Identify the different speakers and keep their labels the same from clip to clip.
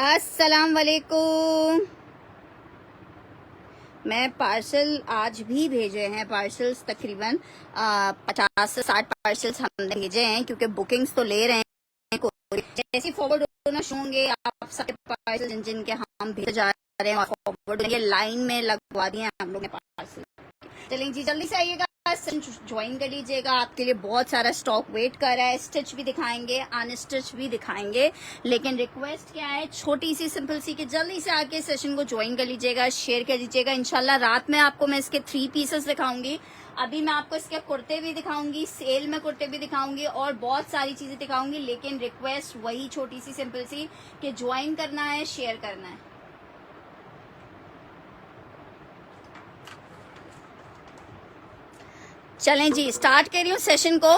Speaker 1: अस्सलाम वालेकुम। मैं पार्सल आज भी भेजे हैं, पार्सल्स तकरीबन 50 से 60 पार्सल्स हमने भेजे हैं, क्योंकि बुकिंग्स तो ले रहे हैं। जैसे फॉरवर्ड होना शुरू होंगे आप सारे पार्सल जिनके हम भेजे जा रहे हैं और फॉरवर्ड ये लाइन में लगवा दिए हैं हम लोग ने पार्सल। चलें जी, जल्दी से आइएगा, ज्वाइन कर लीजिएगा। आपके लिए बहुत सारा स्टॉक वेट कर रहा है। स्टिच भी दिखाएंगे, अनस्टिच भी दिखाएंगे, लेकिन रिक्वेस्ट क्या है, छोटी सी सिंपल सी, कि जल्दी से आके सेशन को ज्वाइन कर लीजिएगा, शेयर कर लीजिएगा। इंशाल्लाह रात में आपको मैं इसके 3 पीसेस दिखाऊंगी। अभी मैं आपको इसके कुर्ते भी दिखाऊंगी, सेल में कुर्ते भी दिखाऊंगी और बहुत सारी चीजें दिखाऊंगी, लेकिन रिक्वेस्ट वही छोटी सी सिंपल सी कि ज्वाइन करना है, शेयर करना है। चलें जी, स्टार्ट कर रही हूँ सेशन को।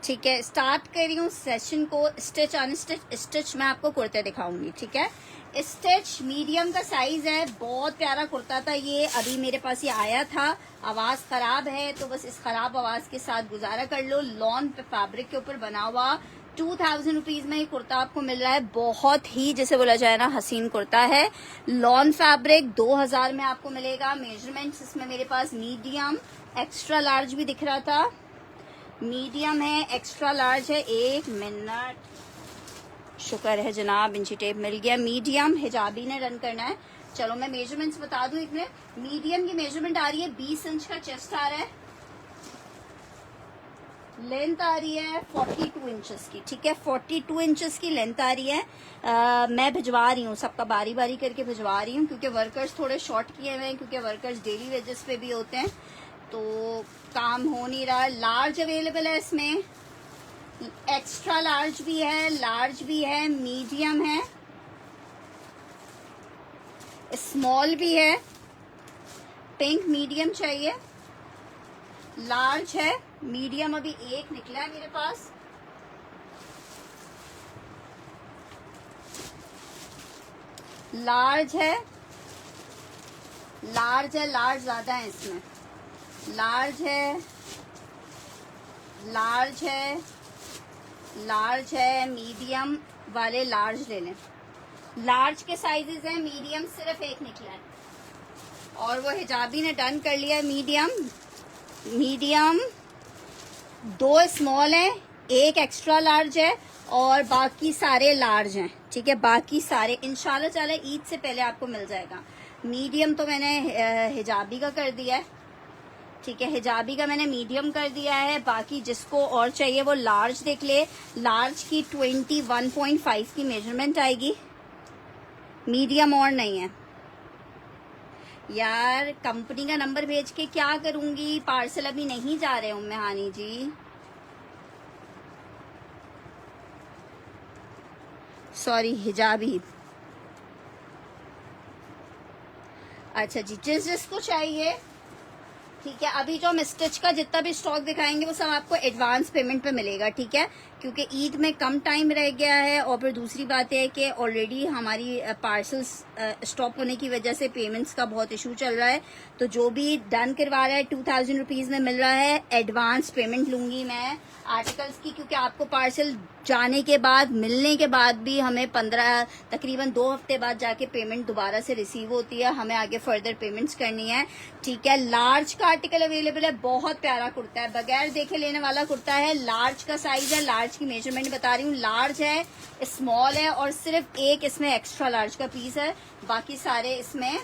Speaker 1: ठीक है, स्टार्ट कर रही हूँ सेशन को। स्टिच अनस्टिच, स्टिच मैं आपको कुर्ते दिखाऊंगी। ठीक है, स्टिच मीडियम का साइज है। बहुत प्यारा कुर्ता था ये, अभी मेरे पास ये आया था। आवाज खराब है तो बस इस खराब आवाज के साथ गुजारा कर लो। लॉन पे फैब्रिक के ऊपर बना हुआ 2000 रुपीज में ये कुर्ता आपको मिल रहा है। बहुत ही, जैसे बोला जाए ना, हसीन कुर्ता है। लॉन फैब्रिक 2000 में आपको मिलेगा। मेजरमेंट्स इसमें मेरे पास मीडियम, एक्स्ट्रा लार्ज भी दिख रहा था। मीडियम है, एक्स्ट्रा लार्ज है। 1 मिनट, शुक्र है जनाब, इंची टेप मिल गया। मीडियम हिजाबी ने रन करना है। चलो मैं मेजरमेंट्स बता दूं। एक मिनट, मीडियम की मेजरमेंट आ रही है 20 इंच का चेस्ट आ रहा है। लेंथ आ रही है 42 इंचेस की। ठीक है, 42 इंचेस की लेंथ आ रही है। मैं भिजवा रही हूँ, सबका बारी बारी करके भिजवा रही हूँ, क्योंकि वर्कर्स थोड़े शॉर्ट किए हुए हैं, क्योंकि वर्कर्स डेली वेजेस पे भी होते हैं तो काम हो नहीं रहा है। लार्ज अवेलेबल है इसमें, एक्स्ट्रा लार्ज भी है, लार्ज भी है, मीडियम है, स्मॉल भी है। पिंक मीडियम चाहिए, लार्ज है, मीडियम अभी एक निकला है मेरे पास। लार्ज है, लार्ज है, लार्ज ज्यादा है इसमें। लार्ज है, लार्ज है, लार्ज है, मीडियम वाले लार्ज ले लें। लार्ज के साइजेस हैं, मीडियम सिर्फ एक निकला है और वो हिजाबी ने डन कर लिया है। मीडियम, मीडियम 2 स्मॉल है, 1 एक्स्ट्रा लार्ज है और बाकी सारे लार्ज हैं। ठीक है, बाकी सारे इंशाल्लाह ताला ईद से पहले आपको मिल जाएगा। मीडियम तो मैंने हिजाबी का कर दिया है। ठीक है, हिजाबी का मैंने मीडियम कर दिया है। बाकी जिसको और चाहिए वो लार्ज देख ले। लार्ज की 21.5 की मेजरमेंट आएगी, मीडियम और नहीं है। यार कंपनी का नंबर भेज के क्या करूंगी, पार्सल अभी नहीं जा रहे उम्मे हानी जी, सॉरी, हिजाबी। अच्छा जी, जिसको चाहिए, ठीक है। अभी जो हम स्टिच का जितना भी स्टॉक दिखाएंगे वो सब आपको एडवांस पेमेंट पे मिलेगा। ठीक है, क्योंकि ईद में कम टाइम रह गया है और फिर दूसरी बात है कि ऑलरेडी हमारी पार्सल्स स्टॉप होने की वजह से पेमेंट्स का बहुत इशू चल रहा है। तो जो भी डन करवा रहा है 2000 रुपीज में मिल रहा है। एडवांस पेमेंट लूंगी मैं आर्टिकल्स की, क्योंकि आपको पार्सल जाने के बाद, मिलने के बाद भी हमें तकरीबन 2 हफ्ते बाद जाके पेमेंट दोबारा से रिसीव होती है। हमें आगे फर्दर पेमेंट्स करनी है। ठीक है, लार्ज का आर्टिकल अवेलेबल है। बहुत प्यारा कुर्ता है, बगैर देखे लेने वाला कुर्ता है। लार्ज का साइज है, लार्ज की मेजरमेंट बता रही हूँ। लार्ज है, स्मॉल है और सिर्फ एक इसमें एक्स्ट्रा लार्ज का पीस है, बाकी सारे इसमें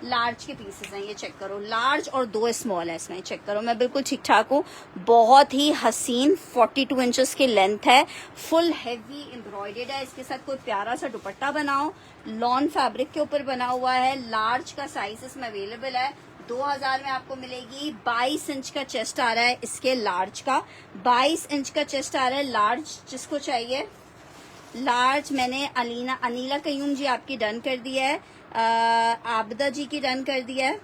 Speaker 1: लार्ज के पीसेस हैं। ये चेक करो, लार्ज और 2 स्मॉल है इसमें। चेक करो, मैं बिल्कुल ठीक ठाक हूँ। बहुत ही हसीन 42 इंचेस की लेंथ है। फुल हैवी एम्ब्रॉयडर्ड है। इसके साथ कोई प्यारा सा दुपट्टा बनाओ, लॉन फैब्रिक के ऊपर बना हुआ है। लार्ज का साइज इसमें अवेलेबल है, 2000 में आपको मिलेगी। 22 इंच का चेस्ट आ रहा है इसके, लार्ज का 22 इंच का चेस्ट आ रहा है। लार्ज जिसको चाहिए, लार्ज मैंने अनीला कयूम जी आपकी डन कर दिया है, आबदा जी की डन कर दिया है।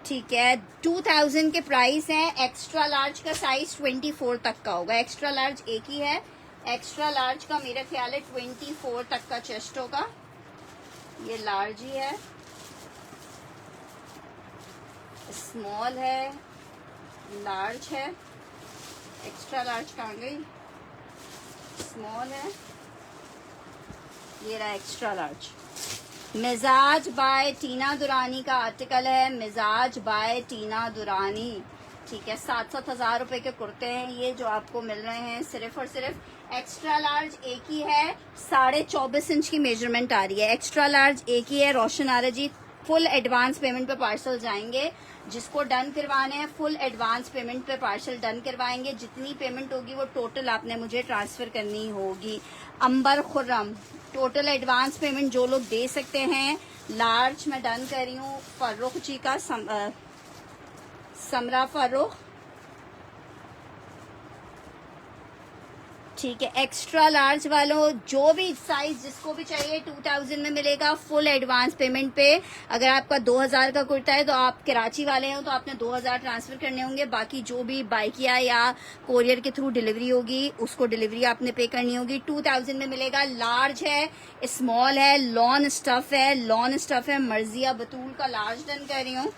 Speaker 1: ठीक है, 2000 के प्राइस हैं। एक्स्ट्रा लार्ज का साइज 24 तक का होगा। एक्स्ट्रा लार्ज एक ही है, एक्स्ट्रा लार्ज का मेरा ख्याल है 24 तक का चेस्ट होगा। ये लार्ज ही है, स्मॉल है, लार्ज है, एक्स्ट्रा लार्ज कहाँ गई, स्मॉल है, ये रहा एक्स्ट्रा लार्ज। मिजाज बाय टीना दुरानी का आर्टिकल है, मिजाज बाय टीना दुरानी, ठीक है। 7-7 हज़ार रुपए के कुर्ते हैं ये जो आपको मिल रहे हैं, सिर्फ और सिर्फ एक्स्ट्रा लार्ज एक ही है, 24.5 इंच की मेजरमेंट आ रही है, एक्स्ट्रा लार्ज एक ही है। रोशन आरा जी फुल एडवांस पेमेंट पे पार्सल जाएंगे, जिसको डन करवाने हैं फुल एडवांस पेमेंट पे पार्सल डन करवाएंगे, जितनी पेमेंट होगी वो टोटल आपने मुझे ट्रांसफर करनी होगी। अंबर खुर्रम, टोटल एडवांस पेमेंट जो लोग दे सकते हैं, लार्ज मैं डन कर रही हूँ। फर्रुख जी का समरा फर्रुख, ठीक है। एक्स्ट्रा लार्ज वालों जो भी साइज जिसको भी चाहिए 2000 में मिलेगा फुल एडवांस पेमेंट पे। अगर आपका 2000 का कुर्ता है तो आप कराची वाले हो तो आपने 2000 ट्रांसफर करने होंगे, बाकी जो भी बाइकिया या कोरियर के थ्रू डिलीवरी होगी उसको डिलीवरी आपने पे करनी होगी। 2000 में मिलेगा। लार्ज है, स्मॉल है, लॉन स्टफ है, लॉन स्टफ है। मर्जिया बतूल का लार्ज डन कर रही हूँ।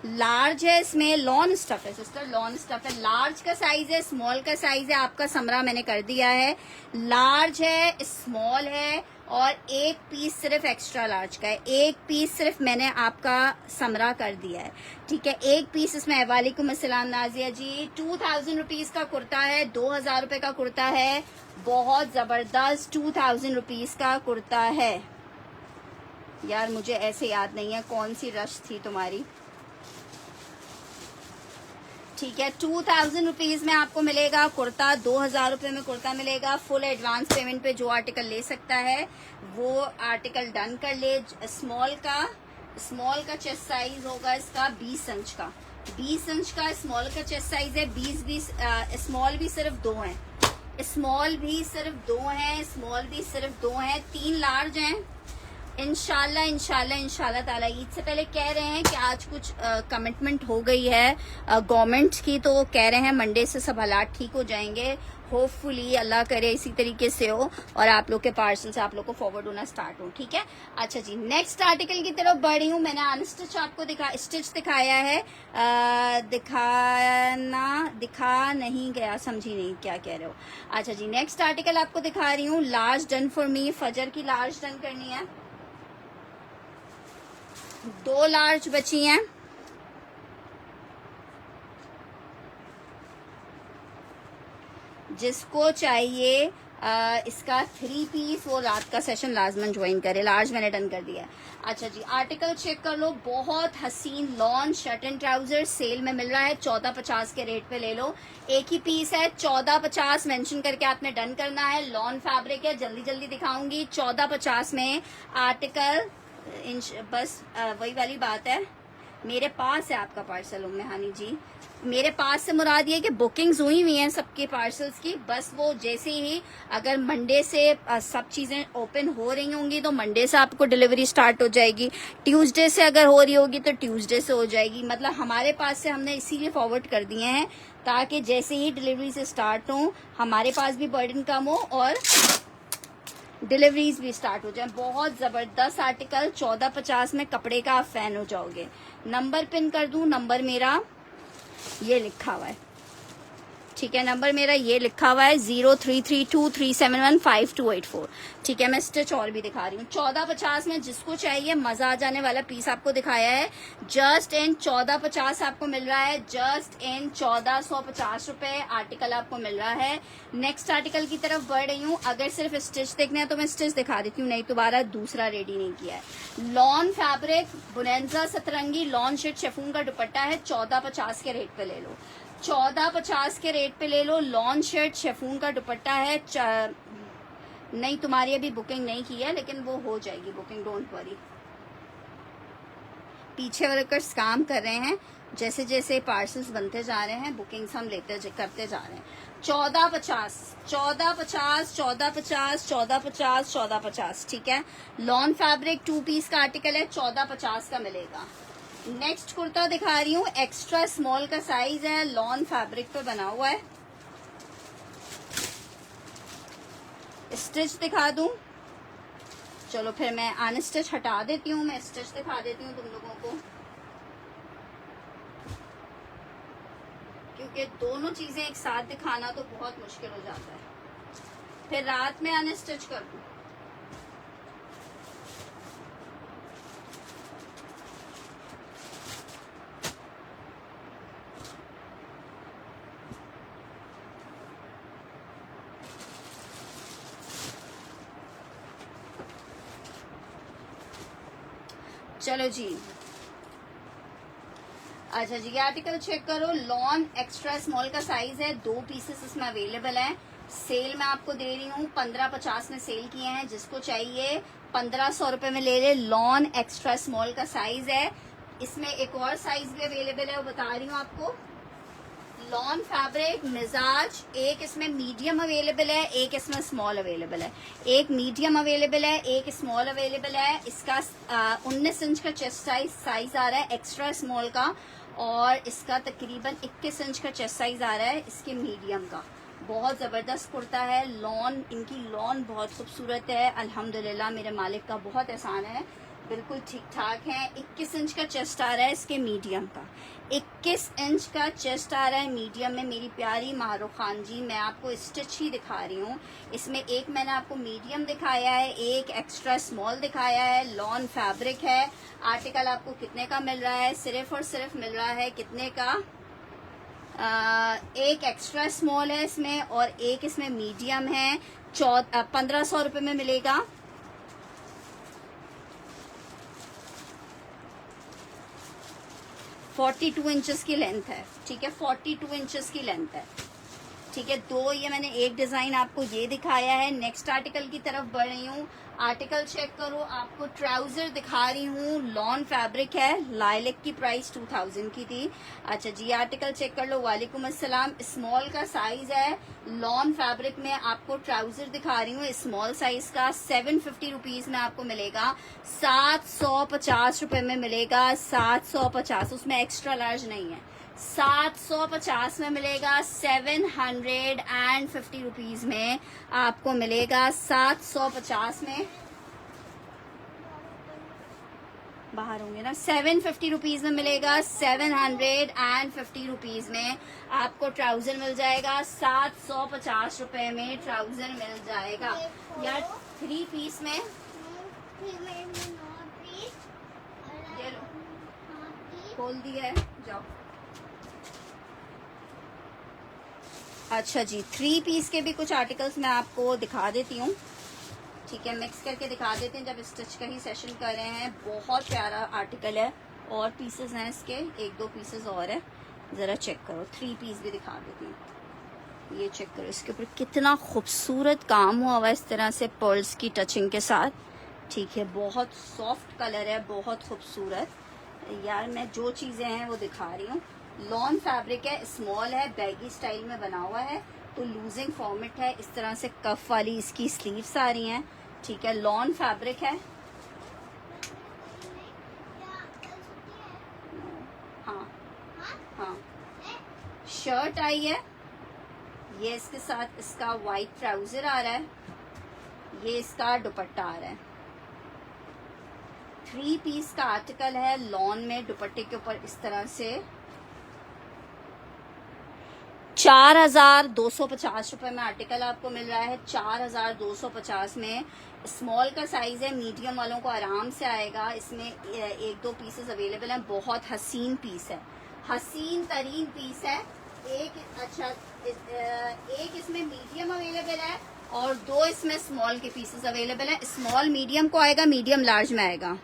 Speaker 1: लार्ज है, इसमें लॉन स्टफ है सिस्टर, लॉन स्टफ है। लार्ज का साइज है, स्मॉल का साइज है, आपका समरा मैंने कर दिया है। लार्ज है, स्मॉल है और एक पीस सिर्फ एक्स्ट्रा लार्ज का है, एक पीस सिर्फ मैंने आपका समरा कर दिया है, ठीक है। एक पीस इसमें। वालेकुम अस्सलाम नाजिया जी। 2000 रुपीज का कुर्ता है, 2000 रुपए का कुर्ता है, बहुत जबरदस्त 2000 रुपीज का कुर्ता है। यार मुझे ऐसे याद नहीं है कौन सी रश थी तुम्हारी, ठीक है। 2000 रुपीज में आपको मिलेगा कुर्ता, 2000 रुपए में कुर्ता मिलेगा। फुल एडवांस पेमेंट पे जो आर्टिकल ले सकता है वो आर्टिकल डन कर ले। स्मॉल का चेस्ट साइज होगा इसका 20 इंच का, 20 इंच का स्मॉल का चेस्ट साइज है। 20 स्मॉल भी सिर्फ 2 हैं, स्मॉल भी सिर्फ 2 हैं, स्मॉल भी सिर्फ 2 हैं। 3 लार्ज हैं। इंशाल्लाह ताला ईद से पहले कह रहे हैं कि आज कुछ कमिटमेंट हो गई है गवर्नमेंट की, तो कह रहे हैं मंडे से सब हालात ठीक हो जाएंगे। होपफुली अल्लाह करे इसी तरीके से हो और आप लोग के पार्सल से आप लोग को फॉरवर्ड होना स्टार्ट हो, ठीक है। अच्छा जी, नेक्स्ट आर्टिकल की तरफ बढ़ रही हूँ। मैंने अनस्टिच आपको स्टिच दिखाया है, दिखा नहीं गया, समझी नहीं क्या कह रहे हो। अच्छा जी, नेक्स्ट आर्टिकल आपको दिखा रही हूँ। लार्ज डन फॉर मी, फजर की लार्ज डन करनी है। 2 लार्ज बची हैं। जिसको चाहिए इसका 3 पीस वो रात का सेशन लाजमन ज्वाइन करे। लार्ज मैंने डन कर दिया है। अच्छा जी, आर्टिकल चेक कर लो। बहुत हसीन lawn shirt and trouser sale में मिल रहा है, 1450 के रेट पे ले लो। एक ही पीस है, 1450 मेंशन करके आपने डन करना है। लॉन फैब्रिक है, जल्दी जल्दी दिखाऊंगी। 1450 में आर्टिकल, बस वही वाली बात है। मेरे पास है आपका पार्सल उम्मे हानी जी, मेरे पास से मुराद ये कि बुकिंग्स हुई हैं सबके पार्सल्स की, बस वो जैसे ही अगर मंडे से सब चीजें ओपन हो रही होंगी तो मंडे से आपको डिलीवरी स्टार्ट हो जाएगी। ट्यूसडे से अगर हो रही होगी तो ट्यूसडे से हो जाएगी। मतलब हमारे पास से हमने इसीलिए फॉरवर्ड कर दिए हैं ताकि जैसे ही डिलीवरी से स्टार्ट हो हमारे पास भी बर्डन कम हो और डिलीवरीज भी स्टार्ट हो जाए। बहुत जबरदस्त आर्टिकल, 1450 में कपड़े का आप फैन हो जाओगे। नंबर पिन कर दूं, नंबर मेरा ये लिखा हुआ है, ठीक है। नंबर मेरा ये लिखा हुआ है 033237158284, ठीक है। मैं स्टिच और भी दिखा रही हूँ। 1450 में जिसको चाहिए मजा आ जाने वाला पीस आपको दिखाया है। जस्ट इन 1450 आपको मिल रहा है, जस्ट इन 1450 रुपए आर्टिकल आपको मिल रहा है। नेक्स्ट आर्टिकल की तरफ बढ़ रही हूँ। अगर सिर्फ स्टिच देखना है तो मैं स्टिच दिखा देती हूँ, नहीं दोबारा दूसरा रेडी नहीं किया है। लॉन फैब्रिक बुनेंजा सतरंगी लॉन शेड शेफून का दुपट्टा है, 1450 के रेट पे ले लो, 1450 के रेट पे ले लो। लॉन शर्ट शेफून का दुपट्टा है। नहीं तुम्हारी अभी बुकिंग नहीं की है लेकिन वो हो जाएगी बुकिंग, डोंट वरी। पीछे वर्कर्स काम कर रहे हैं, जैसे जैसे पार्सल्स बनते जा रहे हैं बुकिंग्स हम करते जा रहे हैं। 1450, ठीक है। लॉन फैब्रिक 2 पीस का आर्टिकल है, 1450 का मिलेगा। नेक्स्ट कुर्ता दिखा रही हूँ, एक्स्ट्रा स्मॉल का साइज है, लॉन फैब्रिक पे बना हुआ है। स्टिच दिखा दूं, चलो फिर मैं अनस्टिच हटा देती हूँ, मैं स्टिच दिखा देती हूँ तुम लोगों को। क्योंकि दोनों चीजें एक साथ दिखाना तो बहुत मुश्किल हो जाता है, फिर रात में अनस्टिच कर दूं। चलो जी, अच्छा जी, ये आर्टिकल चेक करो। लॉन एक्स्ट्रा स्मॉल का साइज है, 2 पीसेस इसमें अवेलेबल है। सेल में आपको दे रही हूँ 1550 में सेल किए हैं, जिसको चाहिए 1500 रुपए में ले ले। लॉन एक्स्ट्रा स्मॉल का साइज है, इसमें एक और साइज भी अवेलेबल है, वो बता रही हूँ आपको। लॉन फैब्रिक मिजाज, एक इसमें मीडियम अवेलेबल है, एक इसमें स्मॉल अवेलेबल है। एक मीडियम अवेलेबल है, एक स्मॉल अवेलेबल है। इसका 19 इंच का चेस्ट साइज आ रहा है एक्स्ट्रा स्मॉल का, और इसका तकरीबन 21 इंच का चेस्ट साइज आ रहा है इसके मीडियम का। बहुत ज़बरदस्त कुर्ता है। लॉन, इनकी लॉन बहुत खूबसूरत है, अल्हम्दुलिल्लाह मेरे मालिक का बहुत एहसान है, बिल्कुल ठीक ठाक है। 21 इंच का चेस्ट आ रहा है इसके मीडियम का, 21 इंच का चेस्ट आ रहा है मीडियम में। मेरी प्यारी माहरुख खान जी, मैं आपको स्टिच ही दिखा रही हूँ। इसमें एक मैंने आपको मीडियम दिखाया है, एक एक्स्ट्रा स्मॉल दिखाया है। लॉन फैब्रिक है। आर्टिकल आपको कितने का मिल रहा है? सिर्फ और सिर्फ मिल रहा है कितने का? एक एक्स्ट्रा स्मॉल है इसमें और एक इसमें मीडियम है। 1500 रुपये में मिलेगा। 42 इंचेस की लेंथ है, ठीक है, 42 इंचेस की लेंथ है, ठीक है। 2 ये मैंने एक डिजाइन आपको ये दिखाया है। नेक्स्ट आर्टिकल की तरफ बढ़ रही हूँ। आर्टिकल चेक करो, आपको ट्राउजर दिखा रही हूँ। लॉन फैब्रिक है, लाइलेक की प्राइस 2000 की थी। अच्छा जी, आर्टिकल चेक कर लो। वालेकुम अस्सलाम। स्मॉल का साइज है, लॉन फैब्रिक में आपको ट्राउजर दिखा रही हूँ स्मॉल साइज का। 750 रुपीज में आपको मिलेगा, 750 रुपए में मिलेगा, 750, उसमें एक्स्ट्रा लार्ज नहीं है। 750 में मिलेगा, 750 रुपीज में आपको मिलेगा। 750 में बाहर होंगे ना, 750 रुपीज में मिलेगा। 750 रुपीज में आपको ट्राउजर मिल जाएगा। 750 रुपए में ट्राउजर मिल जाएगा यार। 3 पीस में ये लो, खोल दिया है, जाओ। अच्छा जी, 3 पीस के भी कुछ आर्टिकल्स मैं आपको दिखा देती हूँ, ठीक है, मिक्स करके दिखा देते हैं जब स्टिच का ही सेशन कर रहे हैं। बहुत प्यारा आर्टिकल है, और पीसेस हैं इसके, 1-2 पीसेस और है, ज़रा चेक करो। 3 पीस भी दिखा देती हूँ। ये चेक करो, इसके ऊपर कितना खूबसूरत काम हुआ हुआ इस तरह से पर्ल्स की टचिंग के साथ, ठीक है। बहुत सॉफ्ट कलर है, बहुत खूबसूरत यार। मैं जो चीज़ें हैं वो दिखा रही हूँ। लॉन फैब्रिक है, स्मॉल है, बैगी स्टाइल में बना हुआ है, तो लूजिंग फॉर्मेट है। इस तरह से कफ वाली इसकी स्लीव्स आ रही हैं, ठीक है। लॉन फैब्रिक है, हाँ हाँ। शर्ट आई है, ये इसके साथ इसका वाइट ट्राउजर आ रहा है, ये इसका दुपट्टा आ रहा है। 3 पीस का आर्टिकल है, लॉन में दुपट्टे के ऊपर इस तरह से 4250 रुपए में आर्टिकल आपको मिल रहा है। 4250 में। स्मॉल का साइज है, मीडियम वालों को आराम से आएगा। इसमें 1-2 पीसेस अवेलेबल हैं। बहुत हसीन पीस है, हसीन तरीन पीस है। एक इसमें मीडियम अवेलेबल है और 2 इसमें स्मॉल के पीसेस अवेलेबल है। स्मॉल मीडियम को आएगा, मीडियम लार्ज में आएगा।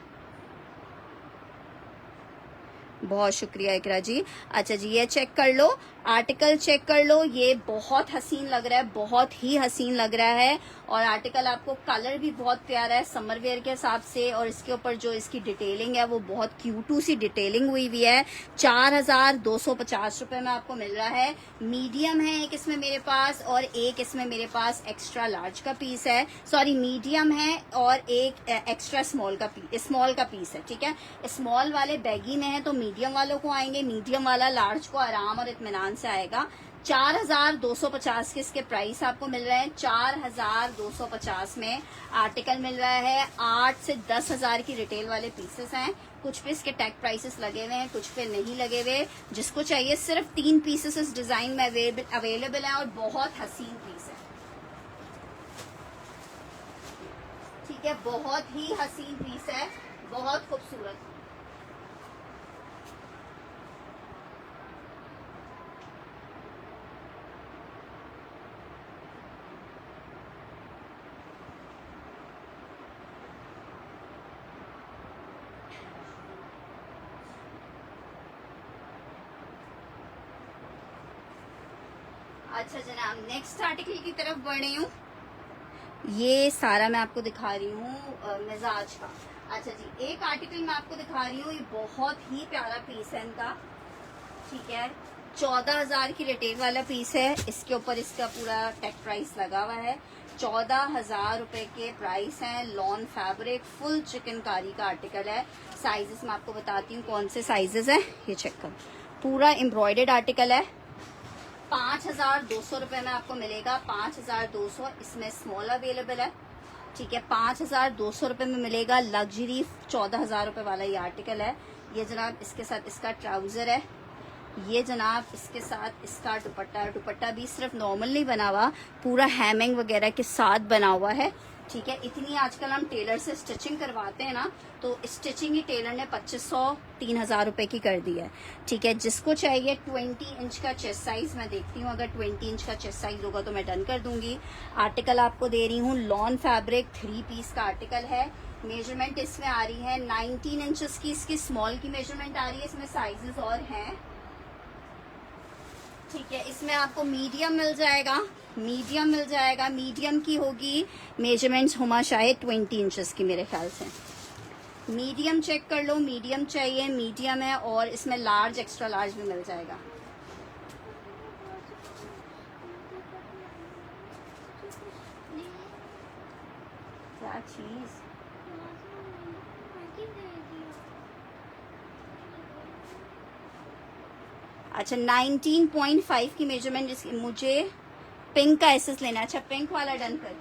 Speaker 1: बहुत शुक्रिया इकरा जी। अच्छा जी, ये चेक कर लो, आर्टिकल चेक कर लो। ये बहुत हसीन लग रहा है, बहुत ही हसीन लग रहा है। और आर्टिकल आपको कलर भी बहुत प्यारा है समर वेयर के हिसाब से, और इसके ऊपर जो इसकी डिटेलिंग है वो बहुत क्यूटू सी डिटेलिंग हुई हुई है। 4250 रुपए में आपको मिल रहा है। मीडियम है एक इसमें मेरे पास, और एक इसमें मेरे पास एक्स्ट्रा लार्ज का पीस है। सॉरी, मीडियम है और एक एक्स्ट्रा स्मॉल का पीस है, ठीक है। स्मॉल वाले बैगी में है तो मीडियम वालों को आएंगे, मीडियम वाला लार्ज को आराम और इत्मीनान से आएगा। 4250 के इसके प्राइस आपको मिल रहे हैं। 4250 में आर्टिकल मिल रहा है। 8 से 10 हजार की रिटेल वाले पीसेस हैं। कुछ पे इसके टैग प्राइसेस लगे हुए हैं, कुछ पे नहीं लगे हुए। जिसको चाहिए सिर्फ 3 पीसेस इस डिजाइन में अवेलेबल है और बहुत हसीन पीस है। ठीक है, बहुत ही हसीन पीस है, बहुत खूबसूरत। अच्छा जनाब, नेक्स्ट आर्टिकल की तरफ बढ़ रही हूँ। ये सारा मैं आपको दिखा रही हूँ मिजाज का। अच्छा जी, एक आर्टिकल मैं आपको दिखा रही हूँ, ये बहुत ही प्यारा पीस है इनका। ठीक है, 14,000 की रिटेल वाला पीस है। इसके ऊपर इसका पूरा टैग प्राइस लगा हुआ है। 14,000 रुपए के प्राइस हैं। लॉन फैब्रिक फुल चिकनकारी का आर्टिकल है। साइजेस मैं आपको बताती हूँ कौन से साइजेस हैं, ये चेक करो। पूरा एम्ब्रॉयडर्ड आर्टिकल है। 5,200 रुपए में आपको मिलेगा। 5,200, इसमें स्मॉल अवेलेबल है। ठीक है, 5,200 रुपए में मिलेगा। लग्जरी 14,000 रुपए वाला ये आर्टिकल है। ये जनाब इसके साथ इसका ट्राउजर है। ये जनाब इसके साथ इसका दुपट्टा भी सिर्फ नॉर्मल नहीं बना हुआ, पूरा हैमिंग वगैरह के साथ बना हुआ है। ठीक है, इतनी आजकल हम टेलर से स्टिचिंग करवाते हैं ना, तो स्टिचिंग ही टेलर ने 2,500-3,000 रुपए की कर दी है। ठीक है, जिसको चाहिए 20 इंच का चेस्ट साइज, मैं देखती हूँ अगर 20 इंच का चेस्ट साइज होगा तो मैं डन कर दूंगी। आर्टिकल आपको दे रही हूँ लॉन फैब्रिक 3 पीस का आर्टिकल है। मेजरमेंट इसमें आ रही है 19 इंचेस की, इसकी स्मॉल की मेजरमेंट आ रही है। इसमें साइजेस और हैं। ठीक है, इसमें आपको मीडियम मिल जाएगा। मीडियम की होगी मेजरमेंट्स हुमा शायद 20 इंचेस की मेरे ख्याल से। मीडियम चेक कर लो, मीडियम चाहिए, मीडियम है। और इसमें लार्ज एक्स्ट्रा लार्ज भी मिल जाएगा। क्या चीज? अच्छा, 19.5 की मेजरमेंट मुझे पिंक का एसेस लेना है। अच्छा, पिंक वाला डन कर।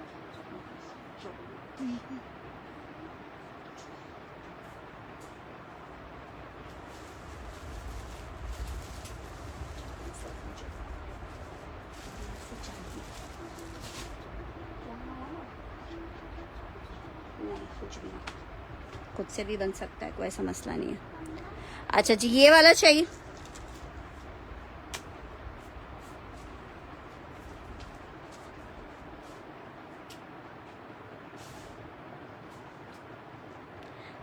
Speaker 1: नहीं, कुछ भी नहीं, खुद से भी बन सकता है, कोई ऐसा मसला नहीं है। अच्छा जी, ये वाला चाहिए।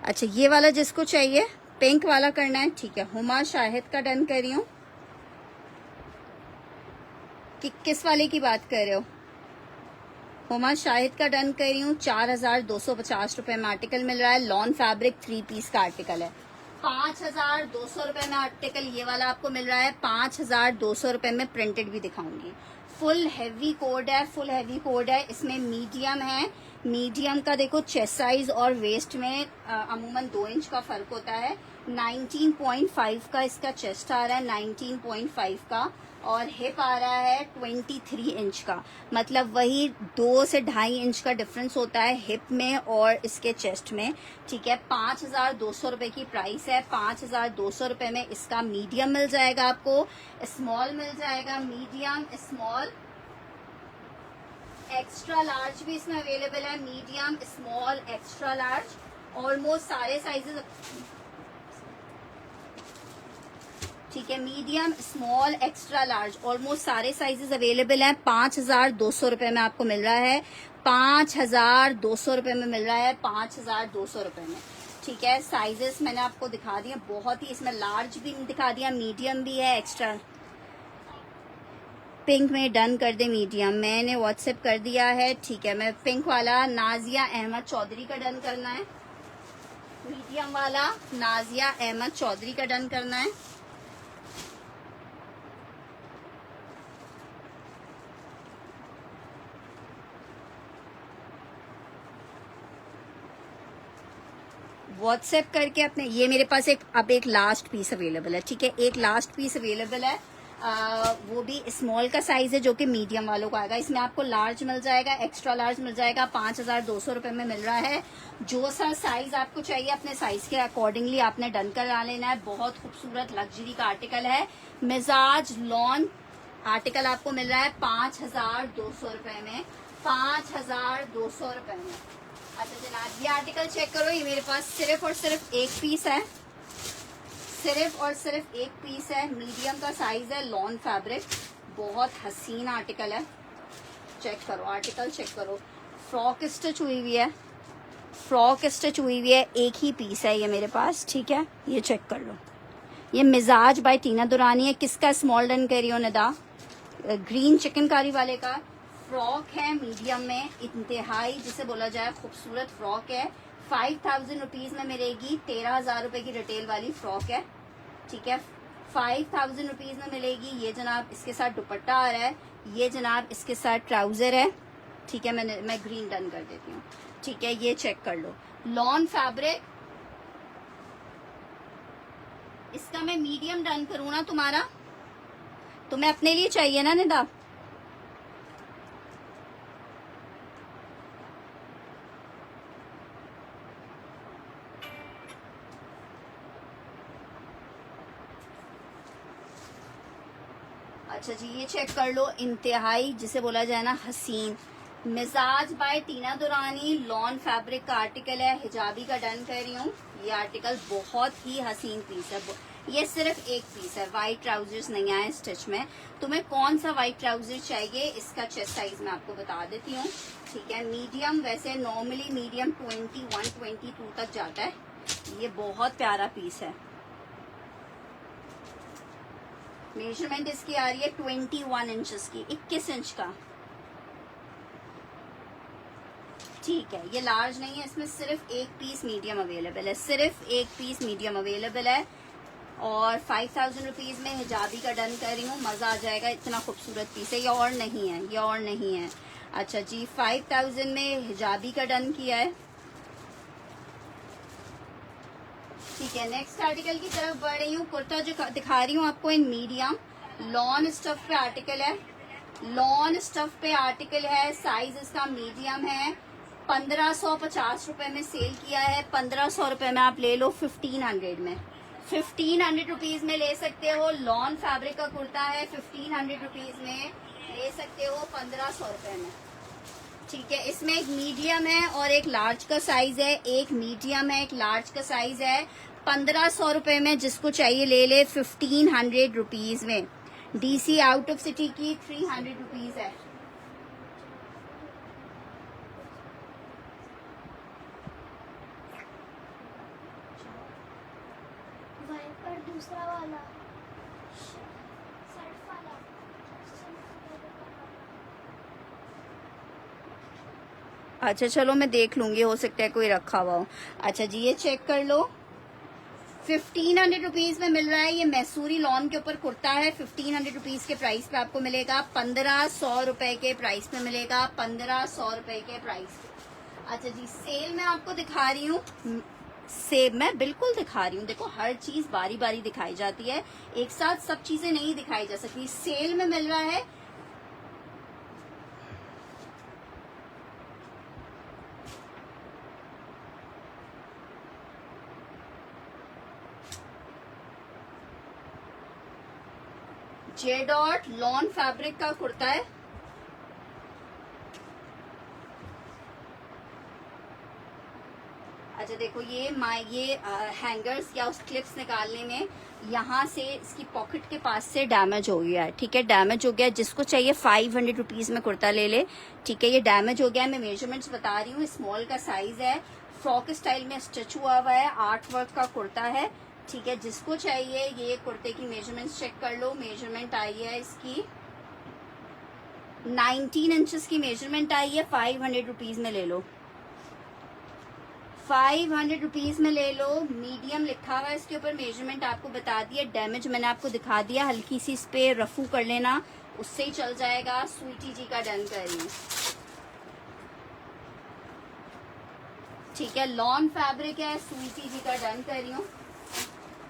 Speaker 1: अच्छा, ये वाला जिसको चाहिए पिंक वाला करना है। ठीक है, हुमा शाहिद का डन कर रही हूँ। कि किस वाले की बात कर रहे हो? हुमा शाहिद का डन कर रही हूँ। 4,250 रुपए में आर्टिकल मिल रहा है। लॉन फैब्रिक 3 पीस का आर्टिकल है। 5,200 रुपए में आर्टिकल ये वाला आपको मिल रहा है। 5,200 रुपए में प्रिंटेड भी दिखाऊंगी। फुल हैवी कोड है। इसमें मीडियम है। मीडियम का देखो चेस्ट साइज और वेस्ट में अमूमन 2 इंच का फर्क होता है। 19.5 का इसका चेस्ट आ रहा है, 19.5 का। और हिप आ रहा है 23 इंच का। मतलब वही 2 से 2.5 इंच का डिफरेंस होता है हिप में और इसके चेस्ट में। ठीक है, 5,200 रुपए की प्राइस है। 5,200 रुपए में इसका मीडियम मिल जाएगा आपको, स्मॉल मिल जाएगा, मीडियम, स्मॉल, एक्स्ट्रा लार्ज भी इसमें अवेलेबल है। Medium, small, extra large, almost सारे साइजेस। ठीक है, medium, small, extra large, almost सारे साइजेस अवेलेबल हैं। 5,200 रुपए में आपको मिल रहा है। 5,200 रुपए में मिल रहा है। 5,200 रुपए में। ठीक है, साइजेस मैंने आपको दिखा दिए, बहुत ही। इसमें लार्ज भी दिखा दिया, मीडियम भी है, एक्स्ट्रा। पिंक में डन कर दे मीडियम, मैंने व्हाट्सएप कर दिया है। ठीक है, मैं पिंक वाला नाजिया अहमद चौधरी का डन करना है। मीडियम वाला नाजिया अहमद चौधरी का डन करना है। व्हाट्सएप करके अपने, ये मेरे पास एक अब एक लास्ट पीस अवेलेबल है। ठीक है, एक लास्ट पीस अवेलेबल है। वो भी स्मॉल का साइज है जो कि मीडियम वालों को आएगा। इसमें आपको लार्ज मिल जाएगा, एक्स्ट्रा लार्ज मिल जाएगा, 5200 रुपये में मिल रहा है। जो सा साइज आपको चाहिए अपने साइज के अकॉर्डिंगली आपने डन करा लेना है। बहुत खूबसूरत लग्जरी का आर्टिकल है। मिजाज लॉन आर्टिकल आपको मिल रहा है 5200 रुपये में, 5200 रुपये में। अच्छा जनाब, ये आर्टिकल चेक करो, ये मेरे पास सिर्फ और सिर्फ एक पीस है, सिर्फ और सिर्फ एक पीस है। मीडियम का साइज है, लॉन फैब्रिक, बहुत हसीन आर्टिकल है। चेक करो आर्टिकल, चेक करो। फ्रॉक स्टिच हुई हुई है, फ्रॉक स्टिच हुई हुई है। एक ही पीस है ये मेरे पास, ठीक है। ये चेक कर लो, ये मिजाज बाय टीना दुरानी है। किसका स्मॉल डन कर रही हो निदा? ग्रीन चिकनकारी वाले का फ्रॉक है, मीडियम में, इंतहाई जिसे बोला जाए खूबसूरत फ्रॉक है। 5000 रुपीज में मिलेगी। 13,000 रुपए की रिटेल वाली फ्रॉक है, ठीक है। 5000 रुपीज में मिलेगी। ये जनाब इसके साथ दुपट्टा आ रहा है, ये जनाब इसके साथ ट्राउजर है, ठीक है। मैं ग्रीन डन कर देती हूँ, ठीक है। ये चेक कर लो, लॉन फैब्रिक। इसका मैं मीडियम डन करूँ ना तुम्हारा, तुम्हें अपने लिए चाहिए ना निदा? अच्छा जी, ये चेक कर लो, इंतहाई जिसे बोला जाए ना हसीन। मिजाज बाय टीना दुरानी, लॉन फैब्रिक का आर्टिकल है, हिजाबी का डन कर रही हूँ। ये आर्टिकल बहुत ही हसीन पीस है। ये सिर्फ एक पीस है, वाइट ट्राउजर्स नहीं आए स्टिच में। तुम्हें कौन सा वाइट ट्राउजर चाहिए, इसका चेस्ट साइज मैं आपको बता देती हूँ, ठीक है। मीडियम, वैसे नॉर्मली मीडियम 21-22 तक जाता है। ये बहुत प्यारा पीस है। मेजरमेंट इसकी आ रही है 21 इंचेस की, 21 इंच का, ठीक है। ये लार्ज नहीं है, इसमें सिर्फ एक पीस मीडियम अवेलेबल है, सिर्फ एक पीस मीडियम अवेलेबल है। और 5000 रुपीज में हिजाबी का डन कर रही हूँ, मजा आ जाएगा, इतना खूबसूरत पीस है। ये और नहीं है, ये और नहीं है। अच्छा जी, 5000 में हिजाबी का डन किया है, ठीक है। नेक्स्ट आर्टिकल की तरफ बढ़ रही हूँ। कुर्ता जो दिखा रही हूँ आपको इन मीडियम लॉन स्टफ पे आर्टिकल है, लॉन स्टफ पे आर्टिकल है। साइज इसका मीडियम है। 1550 रुपए में सेल किया है। 1500 रुपए में आप ले लो 1500 में, 1500 रुपीज में ले सकते हो। लॉन फैब्रिक का कुर्ता है, 1500 रुपीज में ले सकते हो, 1500 रुपए में, ठीक है। इसमें एक मीडियम है और एक लार्ज का साइज है, एक मीडियम है, एक लार्ज का साइज है। 1500 रुपए में जिसको चाहिए ले ले, 1500 रुपीज में। डीसी आउट ऑफ सिटी की 300 रुपीज है।
Speaker 2: पर दूसरा वाला सर्फ वाला
Speaker 1: अच्छा चलो मैं देख लूंगी, हो सकता है कोई रखा हुआ हो। अच्छा जी, ये चेक कर लो, 1500 रुपीज में मिल रहा है। ये मैसूरी लॉन के ऊपर कुर्ता है, 1500 रुपीज के प्राइस पे आपको मिलेगा। 1500 रुपए के प्राइस पे मिलेगा, 1500 रुपए के प्राइस पे। अच्छा जी, सेल में आपको दिखा रही हूँ, सेब मैं बिल्कुल दिखा रही हूँ। देखो हर चीज बारी बारी दिखाई जाती है, एक साथ सब चीजें नहीं दिखाई जा सकती। सेल में मिल रहा है जे डॉट लॉन फैब्रिक का कुर्ता है। अच्छा देखो, ये हैंगर्स या उस क्लिप्स निकालने में यहाँ से इसकी पॉकेट के पास से डैमेज हो गया है, ठीक है। डैमेज हो गया, जिसको चाहिए 500 रुपीज में कुर्ता ले ले, ठीक है। ये डैमेज हो गया है, मैं मेजरमेंट्स बता रही हूँ। स्मॉल का साइज है, फ्रॉक स्टाइल में स्टिच हुआ हुआ है, आर्ट वर्क का कुर्ता है, ठीक है। जिसको चाहिए ये कुर्ते की मेजरमेंट्स चेक कर लो। मेजरमेंट आई है इसकी 19 इंचेस की मेजरमेंट आई है। 500 रुपीज में ले लो, 500 रुपीज में ले लो। मीडियम लिखा हुआ है इसके ऊपर, मेजरमेंट आपको बता दिया। डैमेज मैंने आपको दिखा दिया, हल्की सी इस पे रफू कर लेना, उससे ही चल जाएगा। स्वीटी जी का डन कर रही हूँ, ठीक है। लॉन फैब्रिक है, स्वीटी जी का डन कर रही हूँ।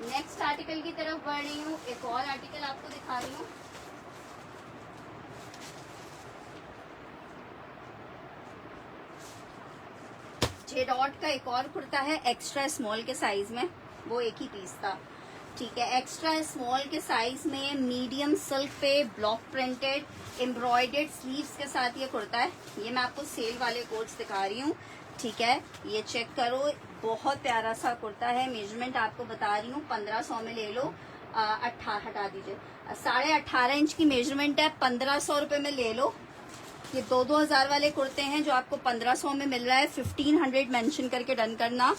Speaker 1: नेक्स्ट आर्टिकल की तरफ बढ़ रही हूँ। एक और आर्टिकल आपको दिखा रही हूँ। जे डॉट का एक और कुर्ता है एक्स्ट्रा स्मॉल के साइज में, वो एक ही पीस था, ठीक है। एक्स्ट्रा स्मॉल के साइज में मीडियम सिल्क पे ब्लॉक प्रिंटेड एम्ब्रॉयडर्ड स्लीव्स के साथ ये कुर्ता है। ये मैं आपको सेल वाले कोट्स दिखा रही हूँ, ठीक है। ये चेक करो, बहुत प्यारा सा कुर्ता है। मेजरमेंट आपको बता रही हूँ, 1500 में ले लो। हटा दीजिए, 18.5 इंच की मेजरमेंट है, 1500 रुपए में ले लो। ये 2-2000 वाले कुर्ते हैं जो आपको 1500 में मिल रहा है। 1500 मेंशन करके डन करना,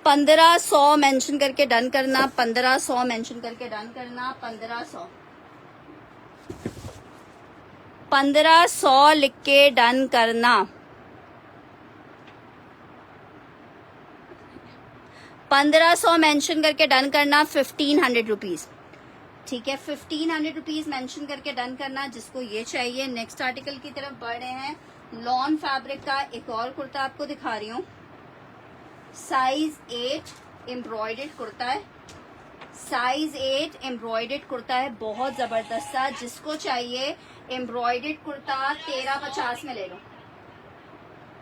Speaker 1: 1500 मेंशन करके डन करना, 1500 मेंशन करके डन करना, 1500 लिख के डन करना, 1500 मेंशन करके डन करना, 1500 रुपीज, ठीक है। 1500 रुपीज मेंशन करके डन करना जिसको ये चाहिए। नेक्स्ट आर्टिकल की तरफ बढ़ रहे हैं। लॉन फैब्रिक का एक और कुर्ता आपको दिखा रही हूँ, साइज 8 एम्ब्रॉयडर्ड कुर्ता है, साइज 8 एम्ब्रॉयडर्ड कुर्ता है, बहुत जबरदस्त सा। जिसको चाहिए एम्ब्रॉयडर्ड कुर्ता 1350 में ले लो।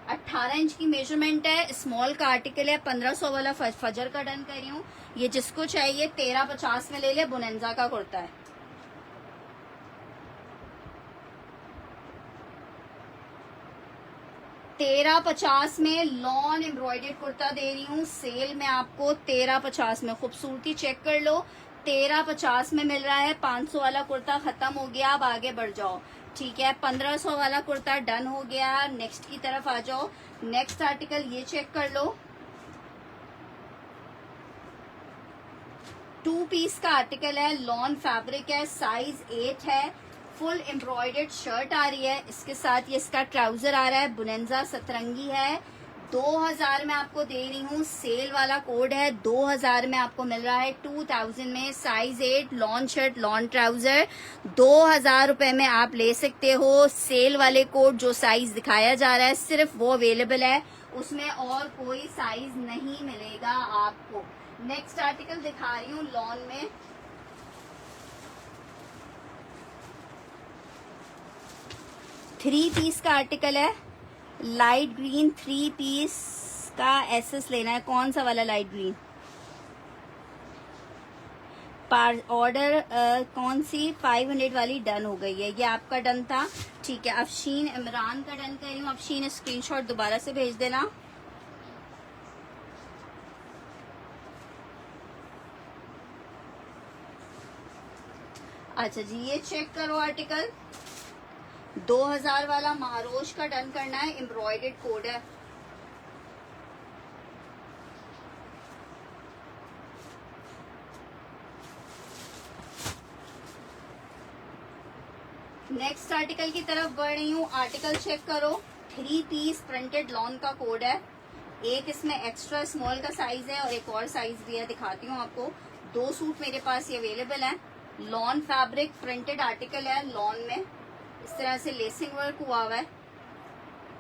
Speaker 1: 18 इंच की मेजरमेंट है, स्मॉल का आर्टिकल है, 1500 वाला फजर का डन कर रही हूँ। ये जिसको चाहिए 1350 में ले ले। बोनेंजा का कुर्ता है, $1350 में लॉन एम्ब्रॉयडर्ड कुर्ता दे रही हूँ सेल में आपको। 1350 में खूबसूरती चेक कर लो, 1350 में मिल रहा है। 500 वाला कुर्ता खत्म हो गया, अब आगे बढ़ जाओ, ठीक है। 1500 वाला कुर्ता डन हो गया। नेक्स्ट की तरफ आ जाओ। नेक्स्ट आर्टिकल ये चेक कर लो, 2 पीस का आर्टिकल है, लॉन फैब्रिक है, साइज 8 है, फुल एम्ब्रॉयडर्ड शर्ट आ रही है, इसके साथ ये इसका ट्राउजर आ रहा है, बुनेंजा सतरंगी है। 2000 में आपको दे रही हूँ, सेल वाला कोड है, 2000 में आपको मिल रहा है 2000 में। Size 8 lawn shirt lawn trouser 2000 रुपए में आप ले सकते हो। सेल वाले कोड जो साइज दिखाया जा रहा है सिर्फ वो अवेलेबल है, उसमें और कोई साइज नहीं मिलेगा आपको। नेक्स्ट आर्टिकल दिखा रही हूँ लॉन में, थ्री पीस का आर्टिकल है, लाइट ग्रीन 3 पीस का एसएस लेना है। कौन सा वाला लाइट ग्रीन? ऑर्डर कौन सी 500 वाली डन हो गई है, ये आपका डन था, ठीक है। अफशीन इमरान का डन कर रही हूँ। अफशीन स्क्रीनशॉट दोबारा से भेज देना। अच्छा जी, ये चेक करो आर्टिकल 2000 वाला महारोज का डन करना है, एम्ब्रॉयडर्ड कोड है। नेक्स्ट आर्टिकल की तरफ बढ़ रही हूँ। आर्टिकल चेक करो, 3 पीस प्रिंटेड लॉन का कोड है। एक इसमें एक्स्ट्रा स्मॉल का साइज है और एक और साइज भी है, दिखाती हूँ आपको। 2 सूट मेरे पास ये अवेलेबल है। लॉन फैब्रिक प्रिंटेड आर्टिकल है, लॉन में इस तरह से लेसिंग वर्क हुआ हुआ है,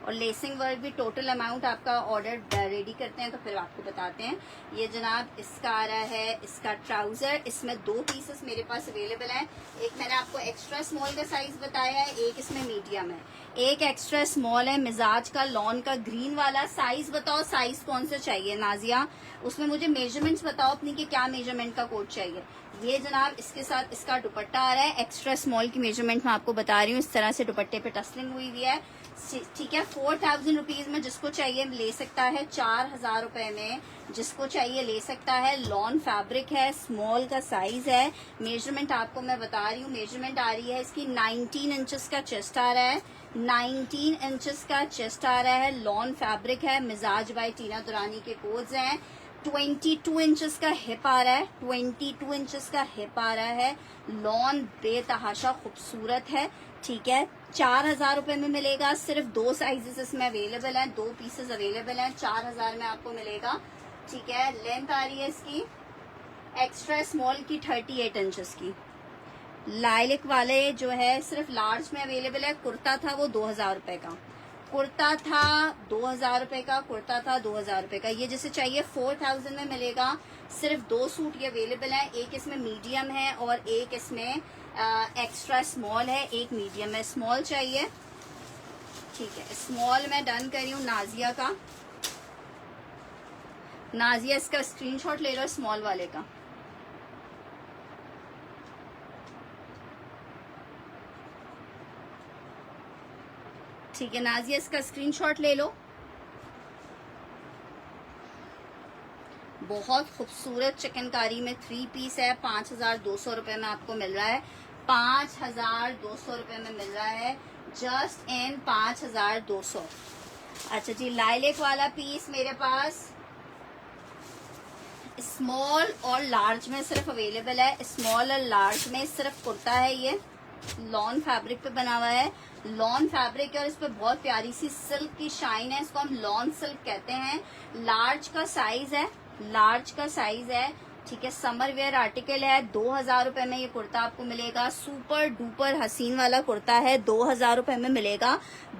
Speaker 1: और लेसिंग वर्क भी टोटल अमाउंट आपका ऑर्डर रेडी करते हैं तो फिर आपको बताते हैं। ये जनाब इसका आ रहा है, इसका ट्राउजर, इसमें 2 पीसेस मेरे पास अवेलेबल हैं। एक मैंने आपको एक्स्ट्रा स्मॉल का साइज बताया है, एक इसमें मीडियम है, एक एक्स्ट्रा स्मॉल है, मिजाज का लॉन का ग्रीन वाला। साइज बताओ, साइज कौन सा चाहिए नाजिया? उसमें मुझे मेजरमेंट्स बताओ अपनी कि क्या मेजरमेंट का कोड चाहिए। ये जनाब इसके साथ इसका दुपट्टा आ रहा है, एक्स्ट्रा स्मॉल की मेजरमेंट मैं आपको बता रही हूँ। इस तरह से दुपट्टे पे टसलिंग हुई हुई है, ठीक है। 4000 रुपीज में जिसको चाहिए ले सकता है, 4000 रुपए में जिसको चाहिए ले सकता है। लॉन फैब्रिक है, स्मॉल का साइज है। मेजरमेंट आपको मैं बता रही हूँ, मेजरमेंट आ रही है इसकी 19 इंचेस का चेस्ट आ रहा है, 19 इंचेस का चेस्ट आ रहा है। लॉन फैब्रिक है, मिजाज बाय टीना दुरानी के कोड्स हैं। 22 इंचेस का हिप आ रहा है, 22 इंचेस का हिप आ रहा है। लॉन बेतहाशा खूबसूरत है, ठीक है। 4000 रुपए में मिलेगा। सिर्फ 2 साइजेस इसमें अवेलेबल हैं, 2 पीसेस अवेलेबल हैं, 4000 में आपको मिलेगा, ठीक है। लेंथ आ रही है इसकी एक्स्ट्रा स्मॉल की 38 इंचेस की। लाइलिक वाले जो है सिर्फ लार्ज में अवेलेबल है। कुर्ता था वो 2000 रुपए का, कुर्ता था 2000 रुपए का, कुर्ता था 2000 रुपए का। ये जिसे चाहिए 4000 में मिलेगा। सिर्फ 2 सूट ये अवेलेबल है, एक इसमें मीडियम है और एक इसमें एक्स्ट्रा स्मॉल है, एक मीडियम है। स्मॉल चाहिए, ठीक है। स्मॉल मैं डन कर रही हूँ नाजिया का, नाजिया इसका स्क्रीनशॉट ले लो स्मॉल वाले का। ठीक है नाजिया, इसका स्क्रीनशॉट ले लो। बहुत खूबसूरत चिकनकारी में 3 पीस है, 5,200 रुपए में आपको मिल रहा है। 5,200 रुपए में मिल रहा है, जस्ट इन 5,200। अच्छा जी, लाइलेक वाला पीस मेरे पास स्मॉल और लार्ज में सिर्फ अवेलेबल है। स्मॉल और लार्ज में सिर्फ कुर्ता है, ये लॉन फैब्रिक पे बना हुआ है। लॉन फैब्रिक है और इस पे बहुत प्यारी सी सिल्क की शाइन है, इसको हम लॉन सिल्क कहते हैं। लार्ज का साइज है, लार्ज का साइज है। ठीक है, समर वेयर आर्टिकल है। 2,000 रुपए में ये कुर्ता आपको मिलेगा। सुपर डुपर हसीन वाला कुर्ता है, 2,000 रुपए में मिलेगा।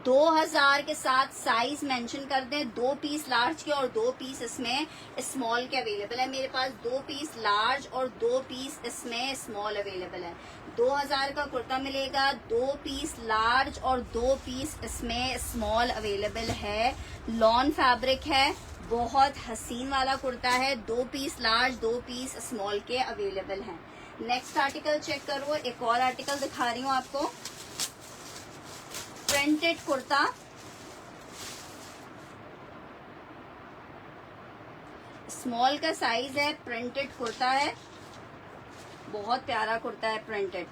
Speaker 1: 2,000 के साथ साइज मेंशन कर दें, 2 पीस लार्ज के और 2 पीस इसमें स्मॉल के अवेलेबल है। मेरे पास 2 पीस लार्ज और 2 पीस इसमें स्मॉल अवेलेबल है। 2,000 का कुर्ता मिलेगा, 2 पीस लार्ज और 2 पीस इसमें स्मॉल अवेलेबल है। लॉन फैब्रिक है, बहुत हसीन वाला कुर्ता है। 2 पीस लार्ज 2 पीस स्मॉल के अवेलेबल हैं। नेक्स्ट आर्टिकल चेक करो, एक और आर्टिकल दिखा रही हूँ आपको। प्रिंटेड कुर्ता, स्मॉल का साइज है, प्रिंटेड कुर्ता है, बहुत प्यारा कुर्ता है प्रिंटेड।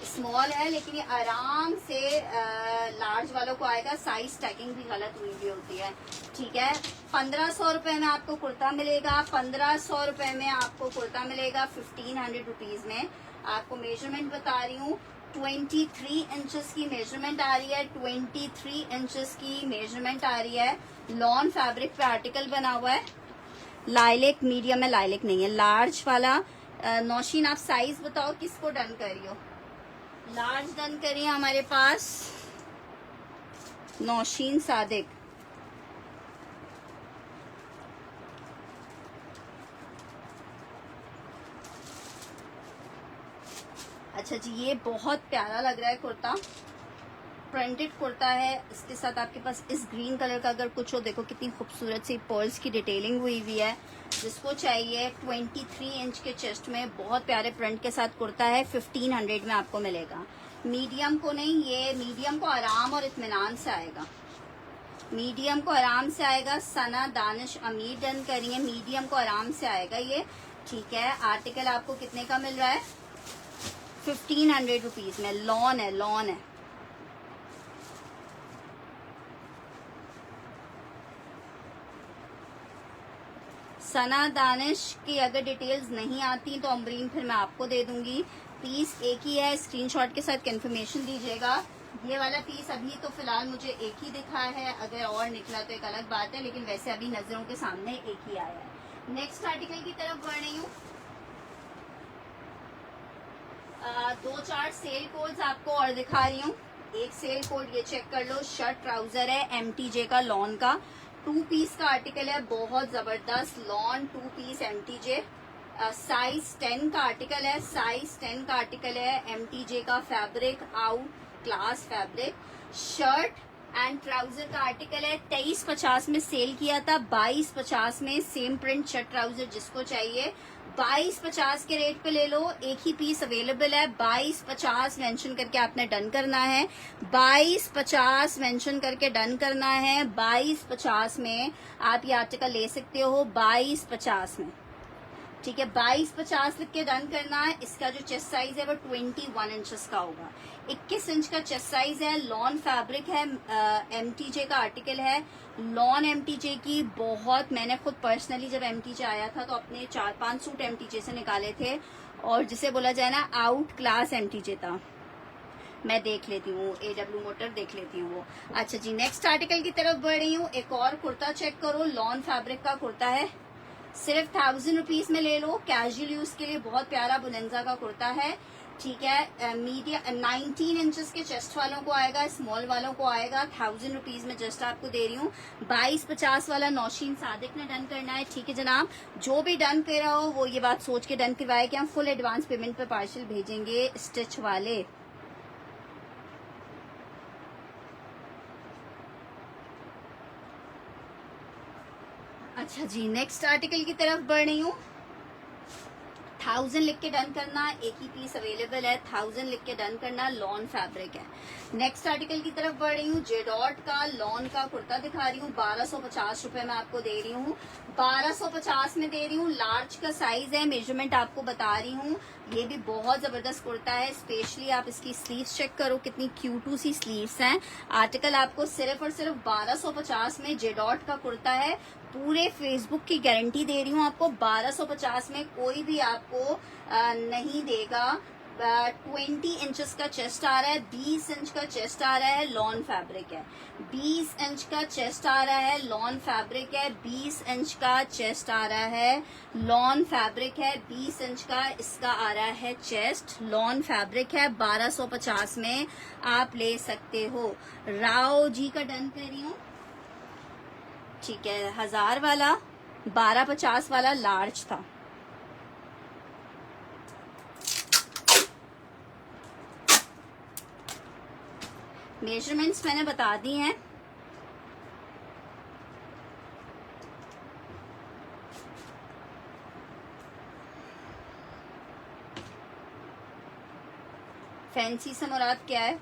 Speaker 1: स्मॉल है लेकिन ये आराम से लार्ज वालों को आएगा। साइज स्टैकिंग भी गलत हुई भी होती है। ठीक है, 1,500 रुपए में आपको कुर्ता मिलेगा। 1,500 रुपए में आपको कुर्ता मिलेगा, 1,500 रुपीज में। आपको मेजरमेंट बता रही हूँ, 23 इंचेस की मेजरमेंट आ रही है। 23 इंचेस की मेजरमेंट आ रही है। लॉन फैब्रिक पे आर्टिकल बना हुआ है। लाइलेक मीडियम है, लाइलेक नहीं है, लार्ज वाला। नौशीन आप साइज बताओ किसको डन करी हो? लार्ज डन करिए हमारे पास नौशीन सादिक। अच्छा जी, ये बहुत प्यारा लग रहा है कुर्ता, प्रिंटेड कुर्ता है। इसके साथ आपके पास इस ग्रीन कलर का अगर कुछ हो, देखो कितनी खूबसूरत सी पर्ल्स की डिटेलिंग हुई हुई है। जिसको चाहिए 23 इंच के चेस्ट में बहुत प्यारे प्रिंट के साथ कुर्ता है, 1,500 में आपको मिलेगा। मीडियम को नहीं, ये मीडियम को आराम और इत्मीनान से आएगा, मीडियम को आराम से आएगा। सना दानिश अमीर डन करिए, मीडियम को आराम से आएगा ये। ठीक है, आर्टिकल आपको कितने का मिल रहा है? 1,500 रुपीज में। लॉन है, लॉन है। सना दानिश की अगर डिटेल्स नहीं आती तो अमरीन फिर मैं आपको दे दूंगी। पीस एक ही है, स्क्रीनशॉट के साथ कंफर्मेशन दीजिएगा। ये वाला पीस अभी तो फिलहाल मुझे एक ही दिखा है, अगर और निकला तो एक अलग बात है, लेकिन वैसे अभी नजरों के सामने एक ही आया है। नेक्स्ट आर्टिकल की तरफ बढ़ रही हूँ। 2-4 सेल कोड्स आपको और दिखा रही हूँ। एक सेल कोड ये चेक कर लो, शर्ट ट्राउजर है MTJ का, लॉन का 2 पीस का आर्टिकल है, बहुत जबरदस्त लॉन 2 पीस MTJ। साइज 10 का आर्टिकल है, साइज 10 का आर्टिकल है। MTJ का fabric out class fabric. Shirt and trouser का आर्टिकल है, 2350 में सेल किया था, 2250 में सेम प्रिंट शर्ट ट्राउजर जिसको चाहिए 2250 के रेट पे ले लो। एक ही पीस अवेलेबल है, 2250 मेंशन करके आपने डन करना है। 2250 मेंशन करके डन करना है। 2250 में आप ये आर्टिकल ले सकते हो, 2250 में। ठीक है, 2250 लिख के डन करना है। इसका जो चेस्ट साइज है वो 21 इंचेस का होगा, 21 इंच का चेस्ट साइज है। लॉन फैब्रिक है, MTJ का आर्टिकल है। लॉन MTJ की बहुत, मैंने खुद पर्सनली जब MTJ आया था तो अपने 4-5 सूट MTJ से निकाले थे, और जिसे बोला जाए ना आउट क्लास MTJ था। मैं देख लेती हूँ, AW मोटर देख लेती हूँ वो। अच्छा जी, नेक्स्ट आर्टिकल की तरफ बढ़ रही हूँ। एक और कुर्ता चेक करो, लॉन फैब्रिक का कुर्ता है, सिर्फ 1,000 रुपीज में ले लो। कैजुअल यूज के लिए बहुत प्यारा बुलेंजा का कुर्ता है। ठीक है, मीडियम 19 इंचेस के चेस्ट वालों को आएगा, स्मॉल वालों को आएगा। 1,000 रुपीज में जस्ट आपको दे रही हूँ। 2250 वाला नौशीन सादिक ने डन करना है। ठीक है जनाब, जो भी डन कर रहा हो वो ये बात सोच के डन करवाए कि हम फुल एडवांस पेमेंट पे पार्सल भेजेंगे स्टिच वाले। अच्छा जी, नेक्स्ट आर्टिकल की तरफ बढ़ रही हूँ। 1000 लिख के डन करना, एक ही पीस अवेलेबल है। 1000 लिख के डन करना, लॉन फैब्रिक है। नेक्स्ट आर्टिकल की तरफ बढ़ रही हूँ। जेडॉट का लॉन का कुर्ता दिखा रही हूँ, 1250 रुपए में आपको दे रही हूँ। 1250 में दे रही हूँ। लार्ज का साइज है, मेजरमेंट आपको बता रही हूँ। ये भी बहुत जबरदस्त कुर्ता है। स्पेशली आप इसकी स्लीव्स चेक करो, कितनी क्यूटू सी स्लीव्स हैं। आर्टिकल आपको सिर्फ और सिर्फ 1250 में जेडॉट का कुर्ता है। पूरे फेसबुक की गारंटी दे रही हूँ आपको। 1250 में कोई भी आपको नहीं देगा। 20 इंचेस का चेस्ट आ रहा है, 20 इंच का चेस्ट आ रहा है, लॉन फैब्रिक है। 20 इंच का चेस्ट आ रहा है, लॉन फैब्रिक है। 20 इंच का चेस्ट आ रहा है, लॉन फैब्रिक है। 20 इंच का इसका आ रहा है चेस्ट, लॉन फैब्रिक है। 1250 में आप ले सकते हो। राव जी का डन कर रही हूँ, ठीक है। 1000 वाला, 1250 वाला लार्ज था। मेजरमेंट्स मैंने बता दी हैं। फैंसी से मुराद क्या है?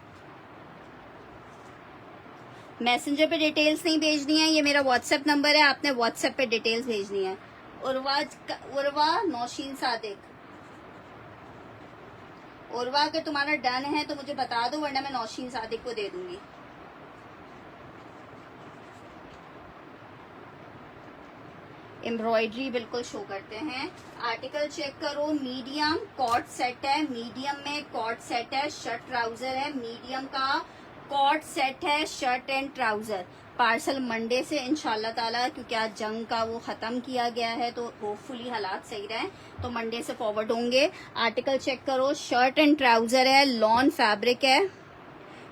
Speaker 1: मैसेंजर पे डिटेल्स नहीं भेजनी है, ये मेरा व्हाट्सएप नंबर है, आपने व्हाट्सएप पे डिटेल्स भेजनी है। उर्वा नौशीन सादिक, उर्वा अगर तुम्हारा डन है तो मुझे बता दो, वरना मैं नौशीन सादिक को दे दूंगी। एम्ब्रॉयडरी बिल्कुल शो करते हैं। आर्टिकल चेक करो, मीडियम कॉट सेट है, मीडियम में कॉट सेट है, शर्ट ट्राउजर है। मीडियम का कॉट सेट है, shirt and trouser. Parcel Monday से इंशाल्लाह ताला, क्योंकि आज जंग का वो खत्म किया गया है तो होपफुली हालात सही रहे, तो मंडे से फॉरवर्ड होंगे। आर्टिकल चेक करो, शर्ट एंड ट्राउजर है, लॉन फैब्रिक है,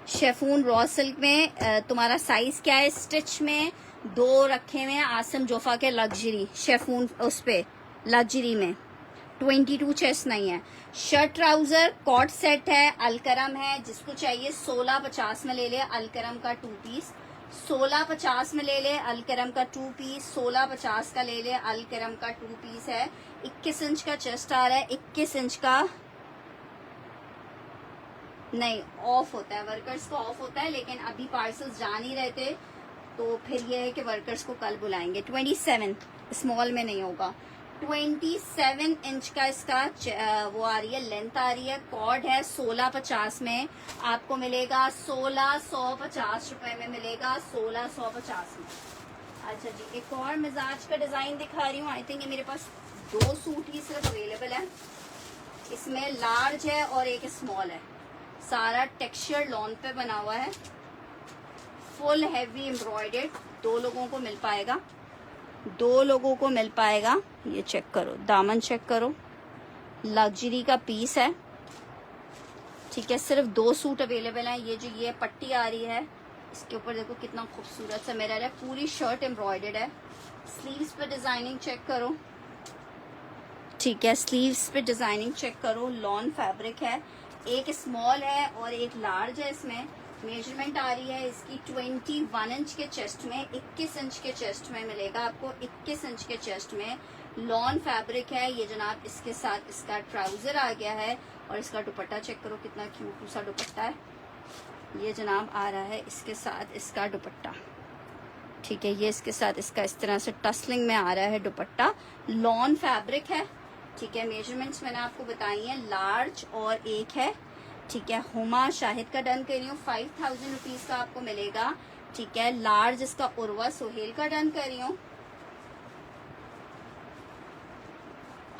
Speaker 1: शेफून रॉ सिल्क में। तुम्हारा साइज क्या है? स्टिच में 2 रखे हुए हैं आसम जोफा के, लग्जरी शेफून उस पे लग्जरी में। 22 चेस्ट नहीं है। शर्ट ट्राउजर कॉट सेट है, अलकरम है। जिसको चाहिए 1650 में ले ले, अलकरम का 2 पीस। 1650 में ले ले, अलकरम का 2 पीस। 1650 का ले ले, अलकरम का 2 पीस है। 21 इंच का चेस्ट आ रहा है, 21 इंच का नहीं, ऑफ होता है, वर्कर्स को ऑफ होता है, लेकिन अभी पार्सल्स जा नहीं रहे थे, तो फिर ये है कि वर्कर्स को कल बुलाएंगे। 27 स्मॉल में नहीं होगा। 27 इंच का इसका वो आ रही है, लेंथ आ रही है। कॉर्ड है 1650 में आपको मिलेगा, 1650 रुपए में मिलेगा, 1650 में। अच्छा जी, एक और मिजाज का डिजाइन दिखा रही हूँ। आई थिंक ये मेरे पास 2 सूट ही सिर्फ अवेलेबल है। इसमें लार्ज है और एक स्मॉल है। सारा टेक्सचर लॉन पे बना हुआ है, फुल हैवी एम्ब्रॉयडर्ड। 2 लोगों को मिल पाएगा, 2 लोगों को मिल पाएगा। ये चेक करो, दामन चेक करो, लग्जरी का पीस है, ठीक है। सिर्फ 2 सूट अवेलेबल हैं। ये जो ये पट्टी आ रही है, इसके ऊपर देखो कितना खूबसूरत सा मिरर है। पूरी शर्ट एम्ब्रॉयडर्ड है। स्लीव्स पे डिजाइनिंग चेक करो, ठीक है। स्लीव्स पे डिजाइनिंग चेक करो, लॉन फैब्रिक है। एक स्मॉल है और एक लार्ज है। इसमें मेजरमेंट आ रही है इसकी 21 इंच के चेस्ट में, 21 इंच के चेस्ट में मिलेगा आपको, 21 इंच के चेस्ट में। लॉन फैब्रिक है ये जनाब। इसके साथ इसका ट्राउजर आ गया है, और इसका दुपट्टा चेक करो, कितना क्यूट सा दुपट्टा है ये जनाब आ रहा है। इसके साथ इसका दुपट्टा, ठीक है। ये इसके साथ इसका इस तरह से टसलिंग में आ रहा है दुपट्टा। लॉन फैब्रिक है, ठीक है। मेजरमेंट्स मैंने आपको बताई हैं, लार्ज और एक है, ठीक है। हुमा शाहिद का डन कर रही हूँ, 5000 रुपीज का आपको मिलेगा, ठीक है। लार्ज इसका उर्वा सोहेल का डन कर रही हूँ,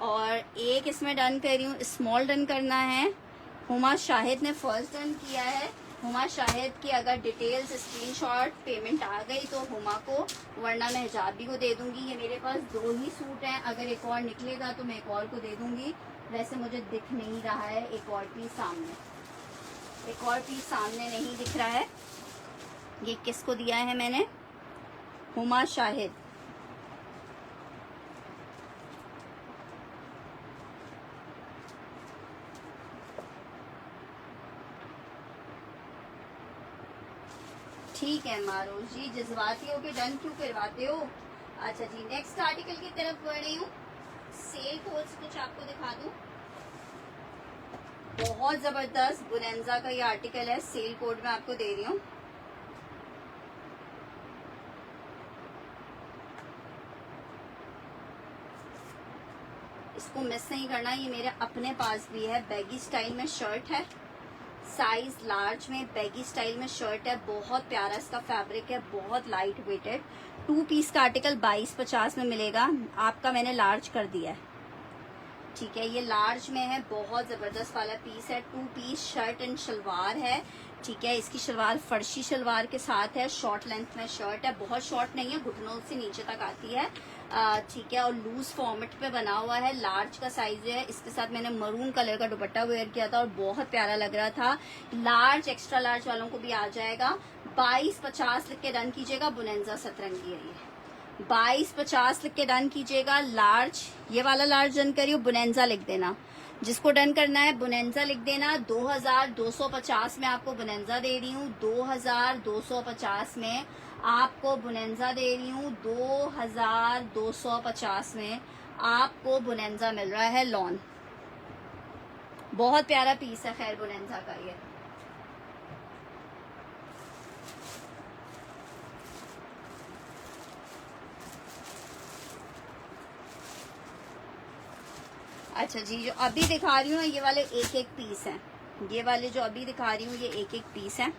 Speaker 1: और एक इसमें डन कर रही हूँ, स्मॉल डन करना है। हुमा शाहिद ने फर्स्ट डन किया है। हुमा शाहिद की अगर डिटेल्स स्क्रीनशॉट पेमेंट आ गई तो हुमा को, वरना मैं हिजाबी को दे दूंगी। ये मेरे पास 2 ही सूट हैं, अगर एक और निकलेगा तो मैं एक और को दे दूंगी। वैसे मुझे दिख नहीं रहा है एक और पीस सामने, एक और पीस सामने नहीं दिख रहा है। ये किसको दिया है मैंने? हुमा शाहिद। ठीक है मारो जी, जज्बाती हो के डन क्यों करवाते हो? अच्छा जी, नेक्स्ट आर्टिकल की तरफ बढ़ रही हूँ। सेल कोट्स कुछ आपको दिखा दूं। बहुत जबरदस्त बुनेंजा का ये आर्टिकल है, सेल कोड में आपको दे रही हूँ। इसको मिस नहीं करना, ये मेरे अपने पास भी है। बैगी स्टाइल में शर्ट है, साइज लार्ज में बैगी स्टाइल में शर्ट है। बहुत प्यारा इसका फैब्रिक है, बहुत लाइट वेटेड। 2 पीस का आर्टिकल 2250 में मिलेगा। आपका मैंने लार्ज कर दिया है, ठीक है। ये लार्ज में है, बहुत जबरदस्त वाला पीस है। 2 पीस शर्ट एंड शलवार है, ठीक है। इसकी शलवार फर्शी शलवार के साथ है। शॉर्ट लेंथ में शर्ट है, बहुत शॉर्ट नहीं है, घुटनों से नीचे तक आती है, ठीक है। और लूज फॉर्मेट पे बना हुआ है। लार्ज का साइज है। इसके साथ मैंने मरून कलर का दुपट्टा वेयर किया था और बहुत प्यारा लग रहा था। लार्ज एक्स्ट्रा लार्ज वालों को भी आ जाएगा। 2250 लिख के डन कीजिएगा। बुनेंजा सतरंगी है ये। 2250 लिख के डन कीजिएगा। लार्ज, ये वाला लार्ज डन करियो, बुनेंजा लिख देना। जिसको डन करना है बुनेंजा लिख देना। 2250 में आपको बुनेंजा दे रही हूँ। 2250 में आपको बुनेंजा दे रही हूँ। 2250 में आपको बुनेंजा मिल रहा है लॉन। बहुत प्यारा पीस है खैर बुनेंजा का ये। अच्छा जी, जो अभी दिखा रही हूँ ये वाले एक एक पीस हैं। ये वाले जो अभी दिखा रही हूँ ये एक एक पीस हैं।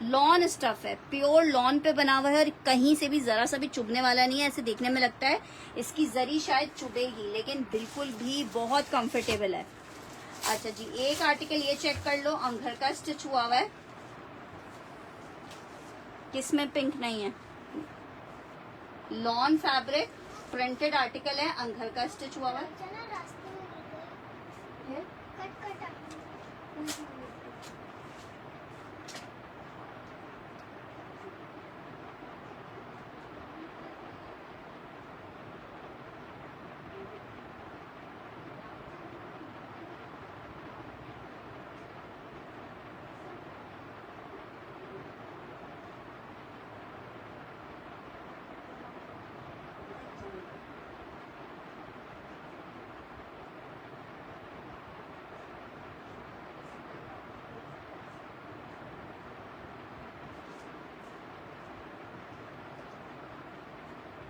Speaker 1: लॉन स्टफ है, प्योर लॉन पे बना हुआ है और कहीं से भी जरा सा भी चुभने वाला नहीं है। ऐसे देखने में लगता है इसकी जरी शायद चुभेगी, लेकिन बिल्कुल भी बहुत कंफर्टेबल है। अच्छा जी, एक आर्टिकल ये चेक कर लो, अंगूर का स्टिच हुआ हुआ है। किसमें पिंक नहीं है? लॉन फैब्रिक प्रिंटेड आर्टिकल है, अंगूर का स्टिच हुआ हुआ है।
Speaker 2: चना रास्ते में गिर गए। कट कट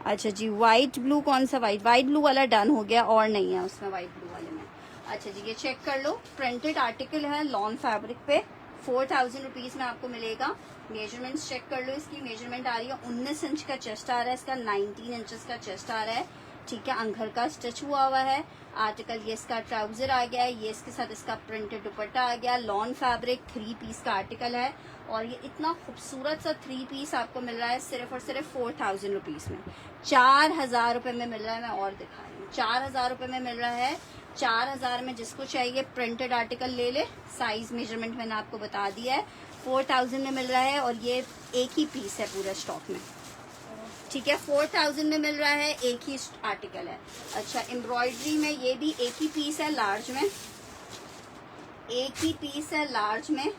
Speaker 1: अच्छा जी, व्हाइट ब्लू कौन सा व्हाइट ब्लू वाला डन हो गया और नहीं है उसमें व्हाइट ब्लू वाले में। अच्छा जी, ये चेक कर लो, प्रिंटेड आर्टिकल है लॉन फैब्रिक पे। 4000 रुपीज में आपको मिलेगा। मेजरमेंट्स चेक कर लो। इसकी मेजरमेंट आ रही है 19 इंच का चेस्ट आ रहा है, इसका 19 इंचेस का चेस्ट आ रहा है, ठीक है। अंगूर का स्टिच हुआ हुआ है आर्टिकल। ये इसका ट्राउजर आ गया है, ये इसके साथ इसका प्रिंटेड दुपट्टा आ गया। लॉन फैब्रिक 3 पीस का आर्टिकल है और ये इतना खूबसूरत सा 3 पीस आपको मिल रहा है सिर्फ और सिर्फ 4000 रुपीज में। 4000 रुपए में मिल रहा है। मैं और दिखा रही हूँ, 4000 रुपए में मिल रहा है। 4000 में जिसको चाहिए प्रिंटेड आर्टिकल ले ले। साइज मेजरमेंट मैंने आपको बता दिया है। 4000 में मिल रहा है और ये एक ही पीस है पूरे स्टॉक में, ठीक है। 4000 में मिल रहा है, एक ही आर्टिकल है। अच्छा, एम्ब्रॉयडरी में ये भी एक ही पीस है लार्ज में, एक ही पीस है लार्ज में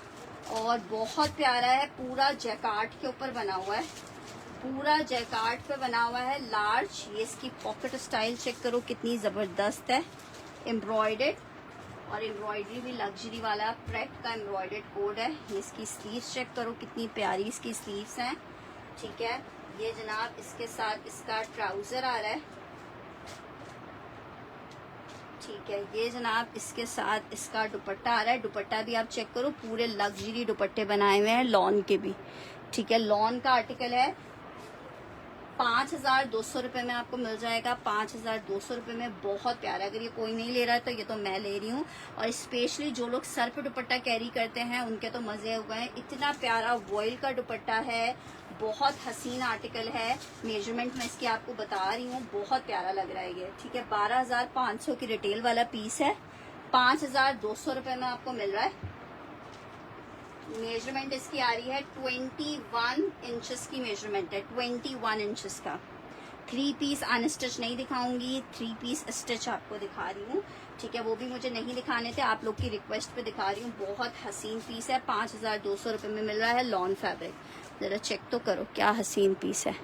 Speaker 1: और बहुत प्यारा है। पूरा जैकार्ड के ऊपर बना हुआ है, पूरा जैकार्ड पे बना हुआ है लार्ज। ये इसकी पॉकेट स्टाइल चेक करो कितनी जबरदस्त है, एम्ब्रॉयडेड। और एम्ब्रॉयडरी भी लग्जरी वाला प्रेट का एम्ब्रॉयडेड कोड है। ये इसकी स्लीव्स चेक करो कितनी प्यारी इसकी स्लीव्स हैं, ठीक है। ये जनाब इसके साथ इसका ट्राउजर आ रहा है, ठीक है। ये जनाब इसके साथ इसका दुपट्टा आ रहा है। दुपट्टा भी आप चेक करो, पूरे लग्जरी दुपट्टे बनाए हुए हैं लॉन के भी, ठीक है। लॉन का आर्टिकल है। 5200 रुपए में आपको मिल जाएगा। 5200 रुपए में बहुत प्यारा। अगर ये कोई नहीं ले रहा है तो ये तो मैं ले रही हूँ। और स्पेशली जो लोग सर पे दुपट्टा कैरी करते हैं उनके तो मजे हो गए। इतना प्यारा वॉइल का दुपट्टा है, बहुत हसीन आर्टिकल है। मेजरमेंट में इसकी आपको बता रही हूँ, बहुत प्यारा लग रहा है ये, ठीक है। 12500 की रिटेल वाला पीस है, 5200 रुपए में आपको मिल रहा है। मेजरमेंट इसकी आ रही है 21 इंचेस की मेजरमेंट है, 21 इंचेस का। 3 पीस अनस्टिच नहीं दिखाऊंगी, 3 पीस स्टिच आपको दिखा रही हूँ, ठीक है। वो भी मुझे नहीं दिखाने थे, आप लोग की रिक्वेस्ट पे दिखा रही हूँ। बहुत हसीन पीस है, 5200 रुपए में मिल रहा है लॉन फैब्रिक। जरा चेक तो करो क्या हसीन पीस है,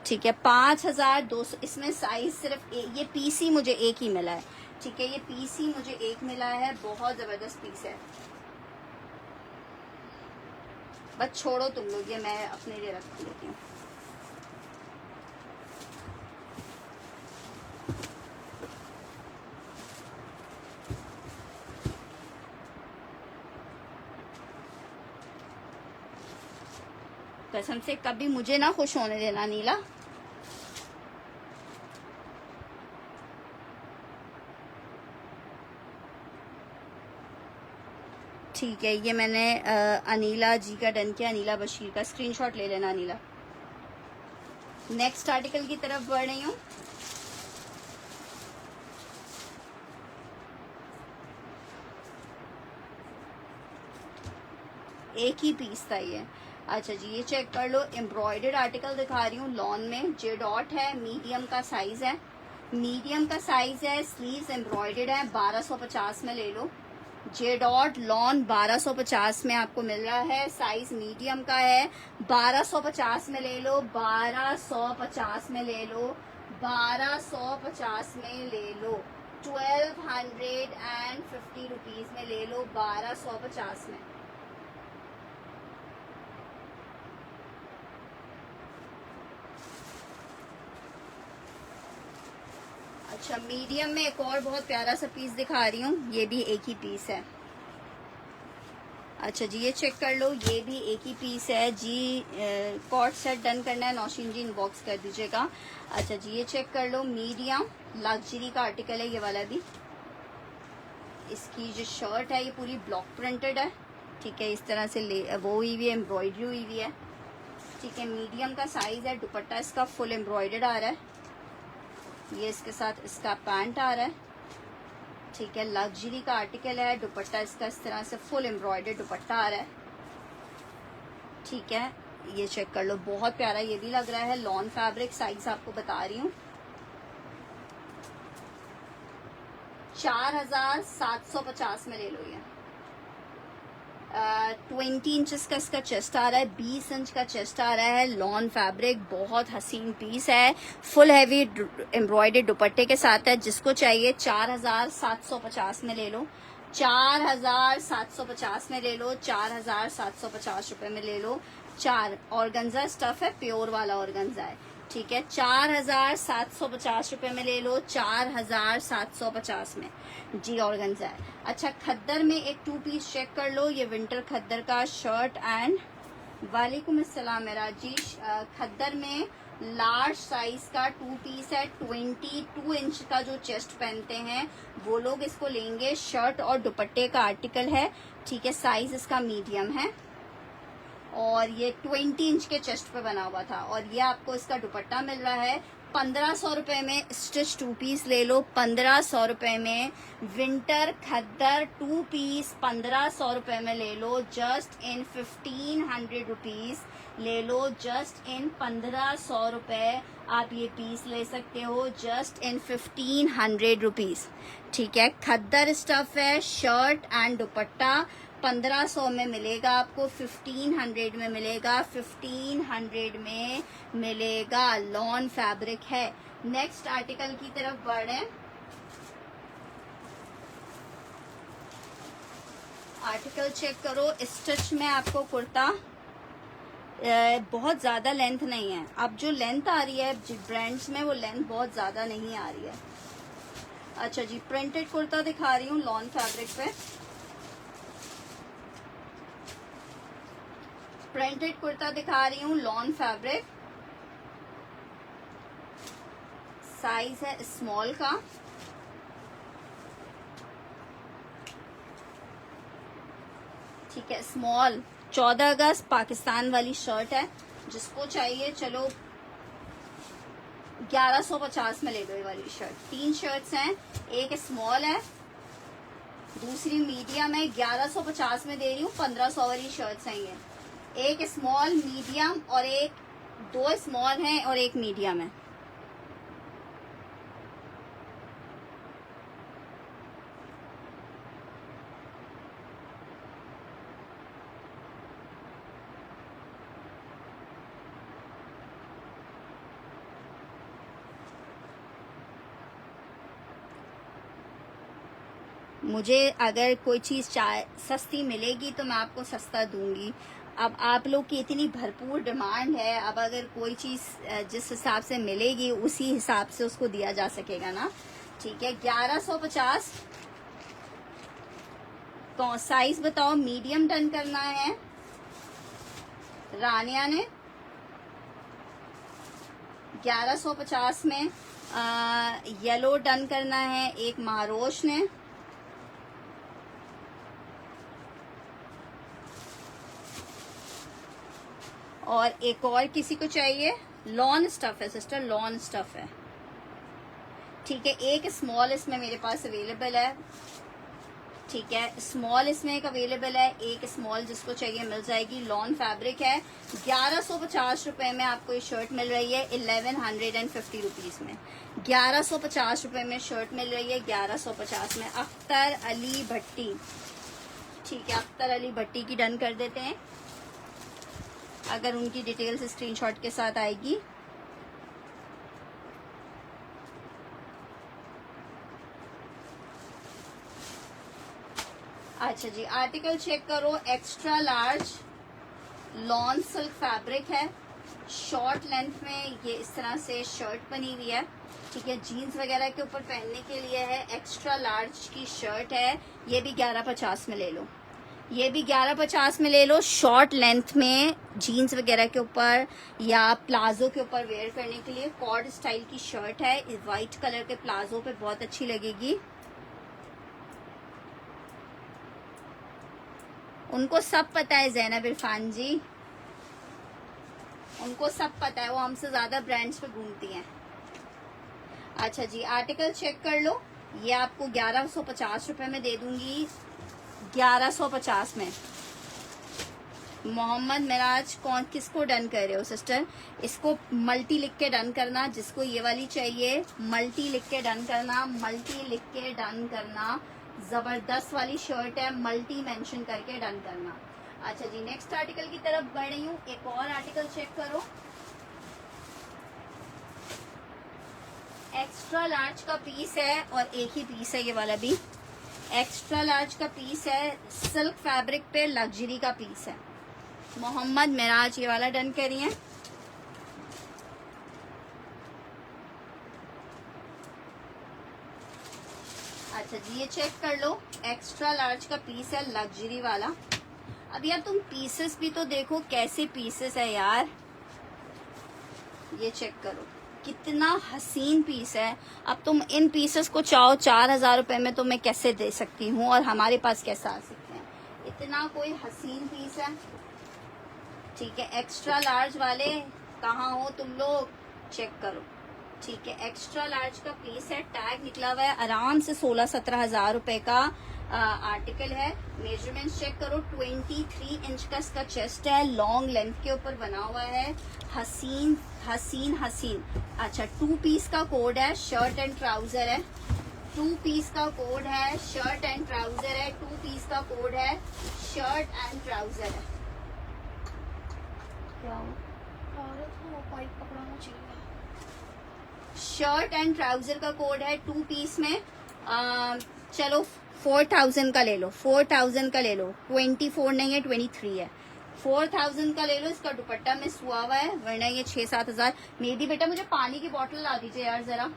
Speaker 1: ठीक है 5200। इसमें साइज सिर्फ ये पीस ही मुझे एक ही मिला है, ठीक है, ये पीस ही मुझे एक मिला है, बहुत जबरदस्त पीस है। बस छोड़ो तुम लोग, ये मैं अपने लिए रख लेती हूँ। कसम से कभी मुझे ना खुश होने देना नीला। ठीक है, ये मैंने अनीला जी का डन किया, अनीला बशीर का। स्क्रीनशॉट ले लेना अनीला। नेक्स्ट आर्टिकल की तरफ बढ़ रही हूँ। एक ही पीस था ये। अच्छा जी, ये चेक कर लो, एम्ब्रॉयडर्ड आर्टिकल दिखा रही हूँ लॉन में। जे डॉट है, मीडियम का साइज है, मीडियम का साइज है, स्लीव्स एम्ब्रॉयडर्ड है, 1250 में ले लो। जे डॉट लॉन 1250 में आपको मिल रहा है, साइज मीडियम का है, 1250 में ले लो, 1250 में ले लो, 1250 में ले लो, 1250 रुपीज में ले लो, 1250 में। अच्छा, मीडियम में एक और बहुत प्यारा सा पीस दिखा रही हूँ, ये भी एक ही पीस है। अच्छा जी, ये चेक कर लो, ये भी एक ही पीस है जी। कॉर्ड सेट डन करना है, नौशीन जी इनबॉक्स कर दीजिएगा। अच्छा जी, ये चेक कर लो, मीडियम लग्जरी का आर्टिकल है ये वाला भी। इसकी जो शर्ट है ये पूरी ब्लॉक प्रिंटेड है, ठीक है, इस तरह से वो हुई हुई है, एम्ब्रॉयडरी हुई हुई है, ठीक है। मीडियम का साइज है, दुपट्टा इसका फुल एम्ब्रॉयडर्ड आ रहा है, ये इसके साथ इसका पैंट आ रहा है, ठीक है। लग्जरी का आर्टिकल है, दुपट्टा इसका इस तरह से फुल एम्ब्रॉयडर्ड दुपट्टा आ रहा है, ठीक है। ये चेक कर लो, बहुत प्यारा ये भी लग रहा है, लॉन फैब्रिक। साइज आपको बता रही हूँ, 4750 में ले लो ये। 20 इंचेस का इसका चेस्ट आ रहा है, 20 इंच का चेस्ट आ रहा है, लॉन फैब्रिक, बहुत हसीन पीस है, फुल हैवी एम्ब्रॉयडर्ड दुपट्टे के साथ है। जिसको चाहिए 4750 में ले लो, 4750 में ले लो, 4750 रुपए में ले लो। चार ऑर्गेन्जा स्टफ है, प्योर वाला ऑर्गेन्जा है, ठीक है। 4750 रुपए में ले लो, 4750 में जी ऑर्गेन्जा है। अच्छा, खद्दर में एक 2 पीस चेक कर लो, ये विंटर खद्दर का शर्ट एंड वालेकुम अस्सलाम मेरा जी। खद्दर में लार्ज साइज का 2 पीस है, 22 इंच का जो चेस्ट पहनते हैं वो लोग इसको लेंगे। शर्ट और दुपट्टे का आर्टिकल है, ठीक है, साइज इसका मीडियम है और ये 20 इंच के चेस्ट पे बना हुआ था। और ये आपको इसका दुपट्टा मिल रहा है 1500 रुपए में। स्टिच 2 पीस ले लो 1500 रुपए में। विंटर खद्दर 2 पीस 1500 रुपए में ले लो, जस्ट इन 1500 रुपीज ले लो, जस्ट इन 1500 रुपए आप ये पीस ले सकते हो, जस्ट इन 1500 रुपीज, ठीक है। खद्दर स्टफ है, शर्ट एंड दुपट्टा 1500 में मिलेगा आपको, 1500 में मिलेगा, 1500 में मिलेगा, लॉन फैब्रिक है। नेक्स्ट आर्टिकल की तरफ बढ़े। आर्टिकल चेक करो, स्टिच में आपको कुर्ता बहुत ज्यादा लेंथ नहीं है। अब जो लेंथ आ रही है ब्रांड्स में वो लेंथ बहुत ज्यादा नहीं आ रही है। अच्छा जी, प्रिंटेड कुर्ता दिखा रही हूँ लॉन फैब्रिक पे। प्रिंटेड कुर्ता दिखा रही हूँ लॉन फैब्रिक, साइज है स्मॉल का, ठीक है, स्मॉल। 14 अगस्त पाकिस्तान वाली शर्ट है, जिसको चाहिए चलो 1150 में ले लो ये वाली शर्ट। 3 शर्ट्स हैं, एक स्मॉल है, दूसरी मीडियम है, 1150 में दे रही हूँ। 1500 वाली शर्ट्स हैं ये, एक स्मॉल मीडियम और एक, 2 स्मॉल हैं और एक मीडियम है। मुझे अगर कोई चीज़ सस्ती मिलेगी तो मैं आपको सस्ता दूंगी। अब आप लोग की इतनी भरपूर डिमांड है, अब अगर कोई चीज़ जिस हिसाब से मिलेगी उसी हिसाब से उसको दिया जा सकेगा ना। ठीक है, 1150। तो साइज बताओ, मीडियम डन करना है रानिया ने, 1150 में। येलो डन करना है एक मारोश ने, और एक और किसी को चाहिए। लॉन स्टफ है सिस्टर, लॉन स्टफ है। ठीक है, एक स्मॉल इसमें मेरे पास अवेलेबल है। ठीक है, स्मॉल इसमें एक अवेलेबल है, एक स्मॉल जिसको चाहिए मिल जाएगी। लॉन फैब्रिक है, 1150 रुपए में आपको ये शर्ट मिल रही है, 1150 रुपीज में। 1150 रुपए में शर्ट मिल रही है, 1150 में। अख्तर अली भट्टी, ठीक है, अख्तर अली भट्टी की डन कर देते हैं, अगर उनकी डिटेल्स स्क्रीनशॉट के साथ आएगी। अच्छा जी, आर्टिकल चेक करो, extra large lawn silk fabric है, शॉर्ट लेंथ में ये इस तरह से शर्ट बनी हुई है। ठीक है, जीन्स वगैरह के ऊपर पहनने के लिए है, एक्स्ट्रा लार्ज की शर्ट है। ये भी 1150 में ले लो, ये भी 1150 में ले लो। शॉर्ट लेंथ में जीन्स वगैरह के ऊपर या प्लाजो के ऊपर वेयर करने के लिए कॉर्ड स्टाइल की शर्ट है, व्हाइट कलर के प्लाजो पे बहुत अच्छी लगेगी। उनको सब पता है ज़ैनब इरफान जी, उनको सब पता है, वो हमसे ज्यादा ब्रांड्स पे घूमती हैं। अच्छा जी, आर्टिकल चेक कर लो, ये आपको 1150 रुपए में दे दूंगी, 1150 में। मोहम्मद मिराज, कौन किसको डन कर रहे हो सिस्टर? इसको मल्टी लिख के डन करना, जिसको ये वाली चाहिए मल्टी लिख के डन करना, मल्टी लिख के डन करना। जबरदस्त वाली शर्ट है, मल्टी मेंशन करके डन करना। अच्छा जी, नेक्स्ट आर्टिकल की तरफ बढ़ रही हूँ। एक और आर्टिकल चेक करो, एक्स्ट्रा लार्ज का पीस है और एक ही पीस है, ये वाला भी एक्स्ट्रा लार्ज का पीस है, सिल्क फैब्रिक पे लग्जरी का पीस है। मोहम्मद मिराज ये वाला डन करिए। अच्छा जी, ये चेक कर लो, एक्स्ट्रा लार्ज का पीस है, लग्जरी वाला। अब यार तुम पीसेस भी तो देखो, कैसे पीसेस है यार, ये चेक करो कितना हसीन पीस है। अब तुम इन पीसेस को चाहो 4000 रुपए में तो मैं कैसे दे सकती हूँ और हमारे पास कैसे आ सकते हैं, इतना कोई हसीन पीस है। ठीक है, एक्स्ट्रा लार्ज वाले कहाँ हो तुम लोग, चेक करो। ठीक है, एक्स्ट्रा लार्ज का पीस है, टैग निकला हुआ है, आराम से 16-17 हजार रुपए का आर्टिकल है। मेजरमेंट चेक करो, 23 इंच का इसका चेस्ट है, लॉन्ग लेंथ के ऊपर बना हुआ है, हसीन हसीन हसीन। अच्छा, 2 पीस का कोड है, शर्ट एंड ट्राउजर है, 2 पीस का कोड है, शर्ट एंड ट्राउजर है, 2 पीस का कोड है, शर्ट एंड ट्राउजर है। क्या
Speaker 2: पाइप पकड़ाना चाहिए।
Speaker 1: शर्ट एंड ट्राउजर का कोड है 2 पीस में। चलो 4000 का ले लो, 4000 का ले लो, 24 नहीं है 23 है, 4000 का ले लो। इसका दुपट्टा मिस हुआ हुआ है, वरना ये 6-7 हजार। मेरी बेटा मुझे पानी की बोतल ला दीजिए यार जरा।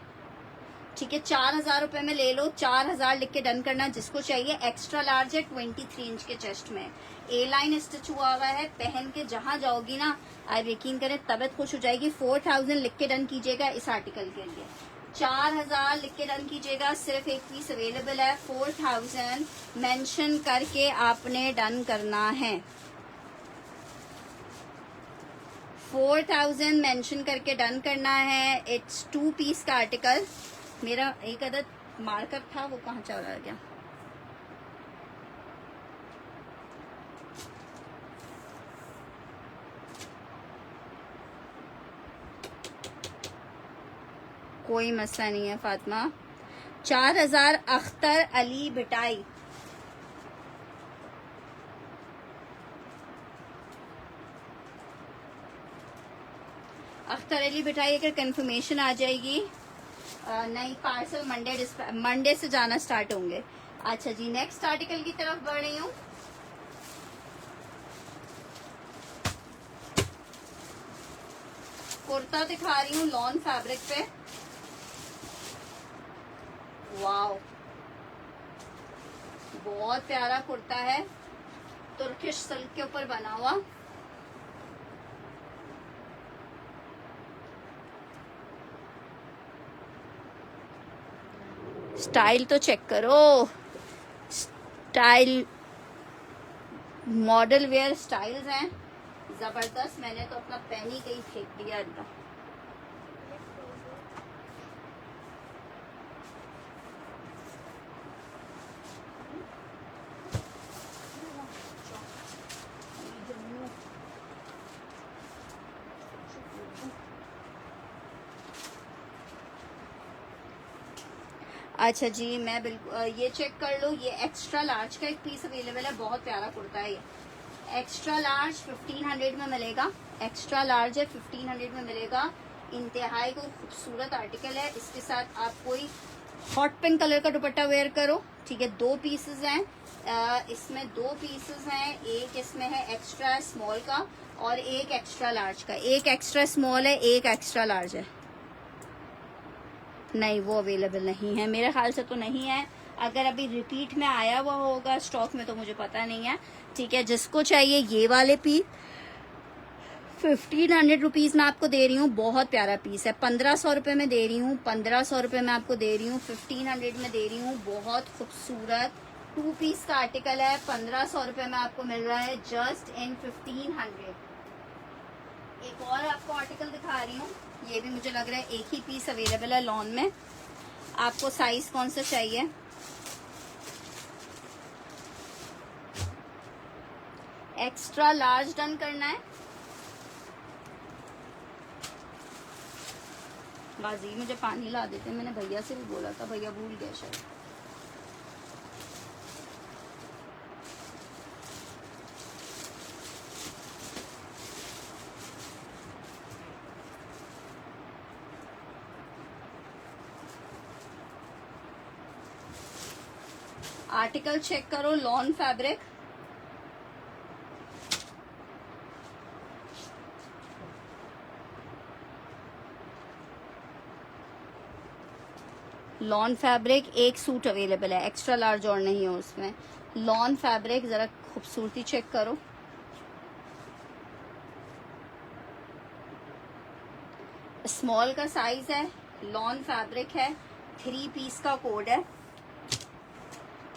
Speaker 1: ठीक है, 4000 रुपए में ले लो, 4000 लिख के डन करना जिसको चाहिए। एक्स्ट्रा लार्ज है, 23 इंच के चेस्ट में, ए लाइन स्टिच हुआ हुआ है, पहन के जहां जाओगी ना आप यकीन करें तबीयत खुश हो जाएगी। 4000 लिख के डन कीजिएगा इस आर्टिकल के लिए, 4000 लिख के डन कीजिएगा, सिर्फ एक पीस अवेलेबल है। 4000 मेंशन करके आपने डन करना है, 4000 मेंशन करके डन करना है। इट्स 2 पीस का आर्टिकल। मेरा एक अदद मार्कर था, वो कहाँ चला गया? कोई मसला नहीं है फातिमा। 4000 अख्तर अली बिटाई, अख्तर अली बिटाई अगर कंफर्मेशन आ जाएगी, नहीं पार्सल मंडे से जाना स्टार्ट होंगे। अच्छा जी, नेक्स्ट आर्टिकल की तरफ बढ़ रही हूँ। कुर्ता दिखा रही हूँ लॉन फैब्रिक पे। वाओ, बहुत प्यारा कुर्ता है, तुर्किश सिल्क के ऊपर बना हुआ। स्टाइल तो चेक करो, स्टाइल मॉडल वेयर स्टाइल्स हैं जबरदस्त। मैंने तो अपना पेन ही कहीं फेंक दिया इनका। अच्छा जी, मैं बिल्कुल ये चेक कर लो, ये एक्स्ट्रा लार्ज का एक पीस अवेलेबल है, बहुत प्यारा कुर्ता है ये। एक्स्ट्रा लार्ज 1500 में मिलेगा, एक्स्ट्रा लार्ज है 1500 में मिलेगा। इंतहाई को खूबसूरत आर्टिकल है। इसके साथ आप कोई हॉट पिंक कलर का दुपट्टा वेयर करो, ठीक है। 2 पीसेस हैं, इसमें 2 पीसेस हैं। एक इसमें है एक्स्ट्रा स्मॉल का और एक एक्स्ट्रा लार्ज का। एक एक्स्ट्रा स्मॉल है, एक एक्स्ट्रा लार्ज है। नहीं, वो अवेलेबल नहीं है, मेरे ख्याल से तो नहीं है। अगर अभी रिपीट में आया हुआ होगा स्टॉक में तो मुझे पता नहीं है, ठीक है। जिसको चाहिए ये वाले पीस 1500 रुपीज में आपको दे रही हूँ, बहुत प्यारा पीस है। 1500 रुपये में दे रही हूँ, 1500 रुपये में आपको दे रही हूँ, 1500 में दे रही हूँ। बहुत खूबसूरत 2 पीस का आर्टिकल है, 1500 रुपये में आपको मिल रहा है जस्ट इन 1500। एक और आपको आर्टिकल दिखा रही हूँ, ये भी मुझे लग रहा है एक ही पीस अवेलेबल है लॉन में। आपको साइज कौन सा चाहिए? एक्स्ट्रा लार्ज डन करना है। बाजी मुझे पानी ला देते, मैंने भैया से भी बोला था, भैया भूल गया शायद। आर्टिकल चेक करो, लॉन फैब्रिक, लॉन फैब्रिक। एक सूट अवेलेबल है, एक्स्ट्रा लार्ज और नहीं है उसमें। लॉन फैब्रिक, जरा खूबसूरती चेक करो। स्मॉल का साइज है, लॉन फैब्रिक है, 3 पीस का कोड है।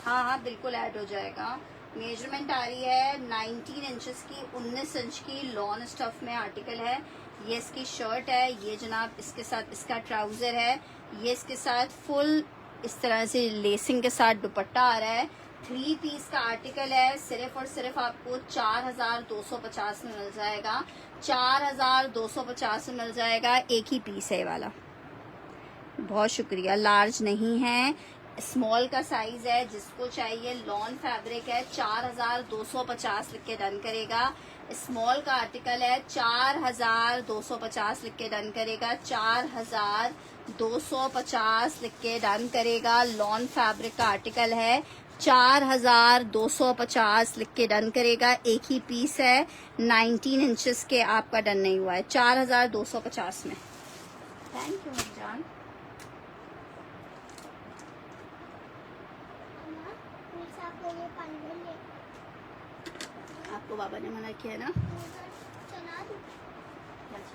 Speaker 1: हाँ हाँ बिल्कुल ऐड हो जाएगा। मेजरमेंट आ रही है 19 इंचेस की, 19 इंच की लॉन स्टफ में आर्टिकल है। ये इसकी शर्ट है, ये जनाब इसके साथ इसका ट्राउजर है, ये इसके साथ फुल इस तरह से लेसिंग के साथ दुपट्टा आ रहा है। 3 पीस का आर्टिकल है, सिर्फ और सिर्फ आपको 4250 में मिल जाएगा। 4250 में मिल जाएगा, एक ही पीस है ये वाला। बहुत शुक्रिया। लार्ज नहीं है, स्मॉल का साइज है। जिसको चाहिए लॉन फैब्रिक है, 4250 लिख के डन करेगा। स्मॉल का आर्टिकल है, 4250 लिख के डन करेगा। 4250 लिख के डन करेगा। लॉन फैब्रिक का आर्टिकल है, 4250 लिख के डन करेगा। एक ही पीस है, 19 इंचेस के आपका डन नहीं हुआ है, 4250 में। थैंक यू जान। आपको बाबा ने मना किया ना?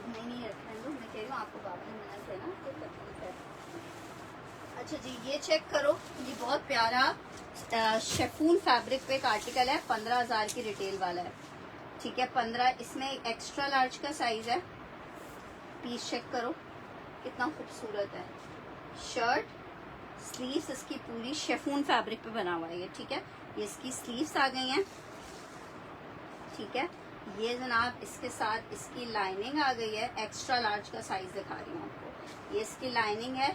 Speaker 1: नहीं रखने दो, मैं कह रही हूँ आपको बाबा ने मना किया ना, तो तकलीफ है। अच्छा जी, ये चेक करो, ये बहुत प्यारा शेफून फैब्रिक पे एक आर्टिकल है, 15,000 की रिटेल वाला है, ठीक है। 15, इसमें एक्स्ट्रा लार्ज का साइज है। पीस चेक करो कितना खूबसूरत है। शर्ट, स्लीव्स इसकी पूरी शेफून फैब्रिक पे बना हुआ है ये, ठीक है। ये इसकी स्लीव्स आ गई हैं, ठीक है। ये जनाब इसके साथ इसकी लाइनिंग आ गई है। एक्स्ट्रा लार्ज का साइज दिखा रही हूँ आपको। ये इसकी लाइनिंग है,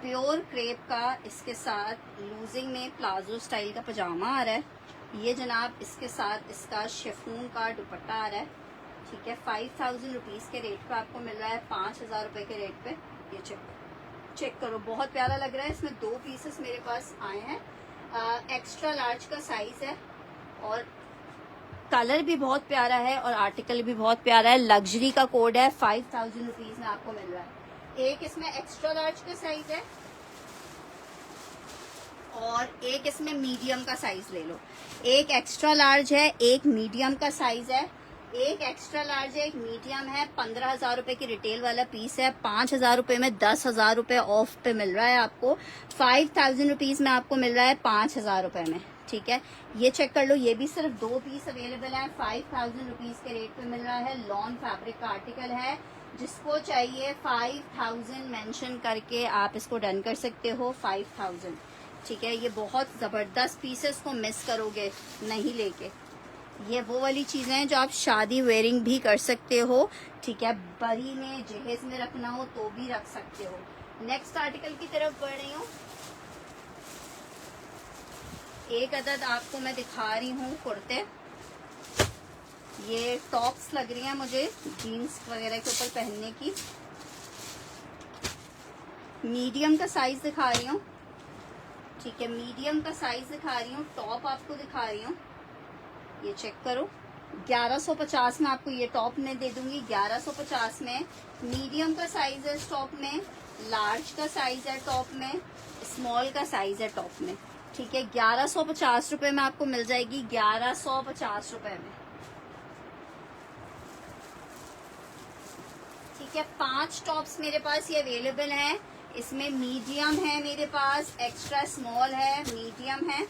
Speaker 1: प्योर क्रेप का। इसके साथ लूजिंग में प्लाजो स्टाइल का पजामा आ रहा है। ये जनाब इसके साथ इसका शेफून का दुपट्टा आ रहा है, ठीक है। 5000 रुपीज़ के रेट पे आपको मिल रहा है, 5000 रुपये के रेट पे। ये चेक करो, बहुत प्यारा लग रहा है। इसमें 2 पीसेस मेरे पास आए हैं। एक्स्ट्रा लार्ज का साइज है और कलर भी बहुत प्यारा है और आर्टिकल भी बहुत प्यारा है। लग्जरी का कोड है, 5000 रुपीज में आपको मिल रहा है। एक इसमें एक्स्ट्रा लार्ज का साइज है और एक इसमें मीडियम का साइज ले लो। एक एक्स्ट्रा लार्ज है, एक मीडियम का साइज है। एक एक्स्ट्रा लार्ज है, एक मीडियम है। 15,000 रुपए की रिटेल वाला पीस है। 5,000 रुपए में 10,000 रुपए ऑफ पे मिल रहा है आपको। 5,000 रुपीज में आपको मिल रहा है 5,000 रुपए में, ठीक है। ये चेक कर लो, ये भी सिर्फ 2 पीस अवेलेबल है। 5,000 रुपीज के रेट पे मिल रहा है। लॉन फैब्रिक का आर्टिकल है। जिसको चाहिए 5,000 मेंशन करके आप इसको डन कर सकते हो। 5,000, ठीक है। ये बहुत जबरदस्त पीसेस को मिस करोगे नहीं लेके। ये वो वाली चीजें हैं जो आप शादी वेयरिंग भी कर सकते हो, ठीक है। बरी में जहेज में रखना हो तो भी रख सकते हो। नेक्स्ट आर्टिकल की तरफ बढ़ रही हूँ। एक अदद आपको मैं दिखा रही हूँ कुर्ते। ये टॉप्स लग रही हैं मुझे जीन्स वगैरह के ऊपर पहनने की। मीडियम का साइज दिखा रही हूँ, ठीक है। मीडियम का साइज दिखा रही हूँ। टॉप आपको दिखा रही हूँ, ये चेक करो। 1150 में आपको ये टॉप में दे दूंगी। 1150 में मीडियम का साइज है इस टॉप में, लार्ज का साइज है टॉप में, स्मॉल का साइज है टॉप में, ठीक है। 1150 रुपए में आपको मिल जाएगी। 1150 रुपए में, ठीक है। 5 टॉप्स मेरे पास ये अवेलेबल हैं। इसमें मीडियम है मेरे पास, एक्स्ट्रा स्मॉल है, मीडियम है।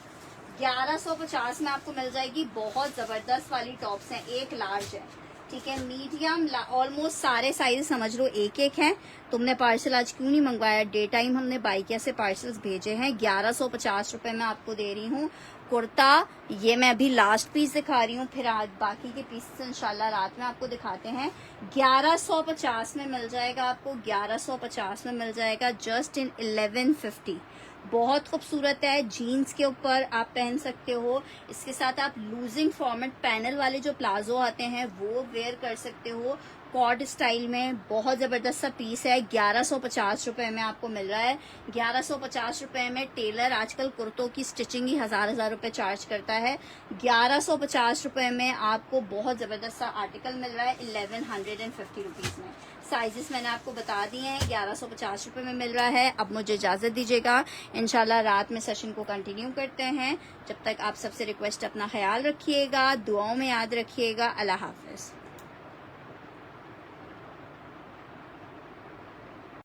Speaker 1: 1150 में आपको मिल जाएगी। बहुत जबरदस्त वाली टॉप्स हैं। एक लार्ज है, ठीक है। मीडियम ऑलमोस्ट सारे साइज समझ लो एक एक हैं। तुमने पार्सल आज क्यों नहीं मंगवाया? डे टाइम हमने बाइकिया से पार्सल्स भेजे हैं। 1150 रुपए में आपको दे रही हूँ कुर्ता। ये मैं अभी लास्ट पीस दिखा रही हूँ, फिर आज बाकी के पीसेस इंशाल्लाह रात में आपको दिखाते हैं। 1150 में मिल जाएगा आपको। 1150 में मिल जाएगा जस्ट इन 1150। बहुत खूबसूरत है। जीन्स के ऊपर आप पहन सकते हो। इसके साथ आप लूजिंग फॉर्मेट पैनल वाले जो प्लाजो आते हैं वो वेयर कर सकते हो। कॉर्ड स्टाइल में बहुत जबरदस्त सा पीस है। 1150 रुपए में आपको मिल रहा है। 1150 रुपए में टेलर आजकल कुर्तों की स्टिचिंग ही हजार रुपए चार्ज करता है। 1150 रुपए में आपको बहुत जबरदस्त सा आर्टिकल मिल रहा है 1150 रुपीज में। साइजेस मैंने आपको बता दिए हैं। 1150 रुपए में मिल रहा है। अब मुझे इजाजत दीजिएगा, इंशाल्लाह रात में सेशन को कंटिन्यू करते हैं। जब तक आप सबसे रिक्वेस्ट, अपना ख्याल रखिएगा, दुआओं में याद रखिएगा। अल्लाह हाफिज।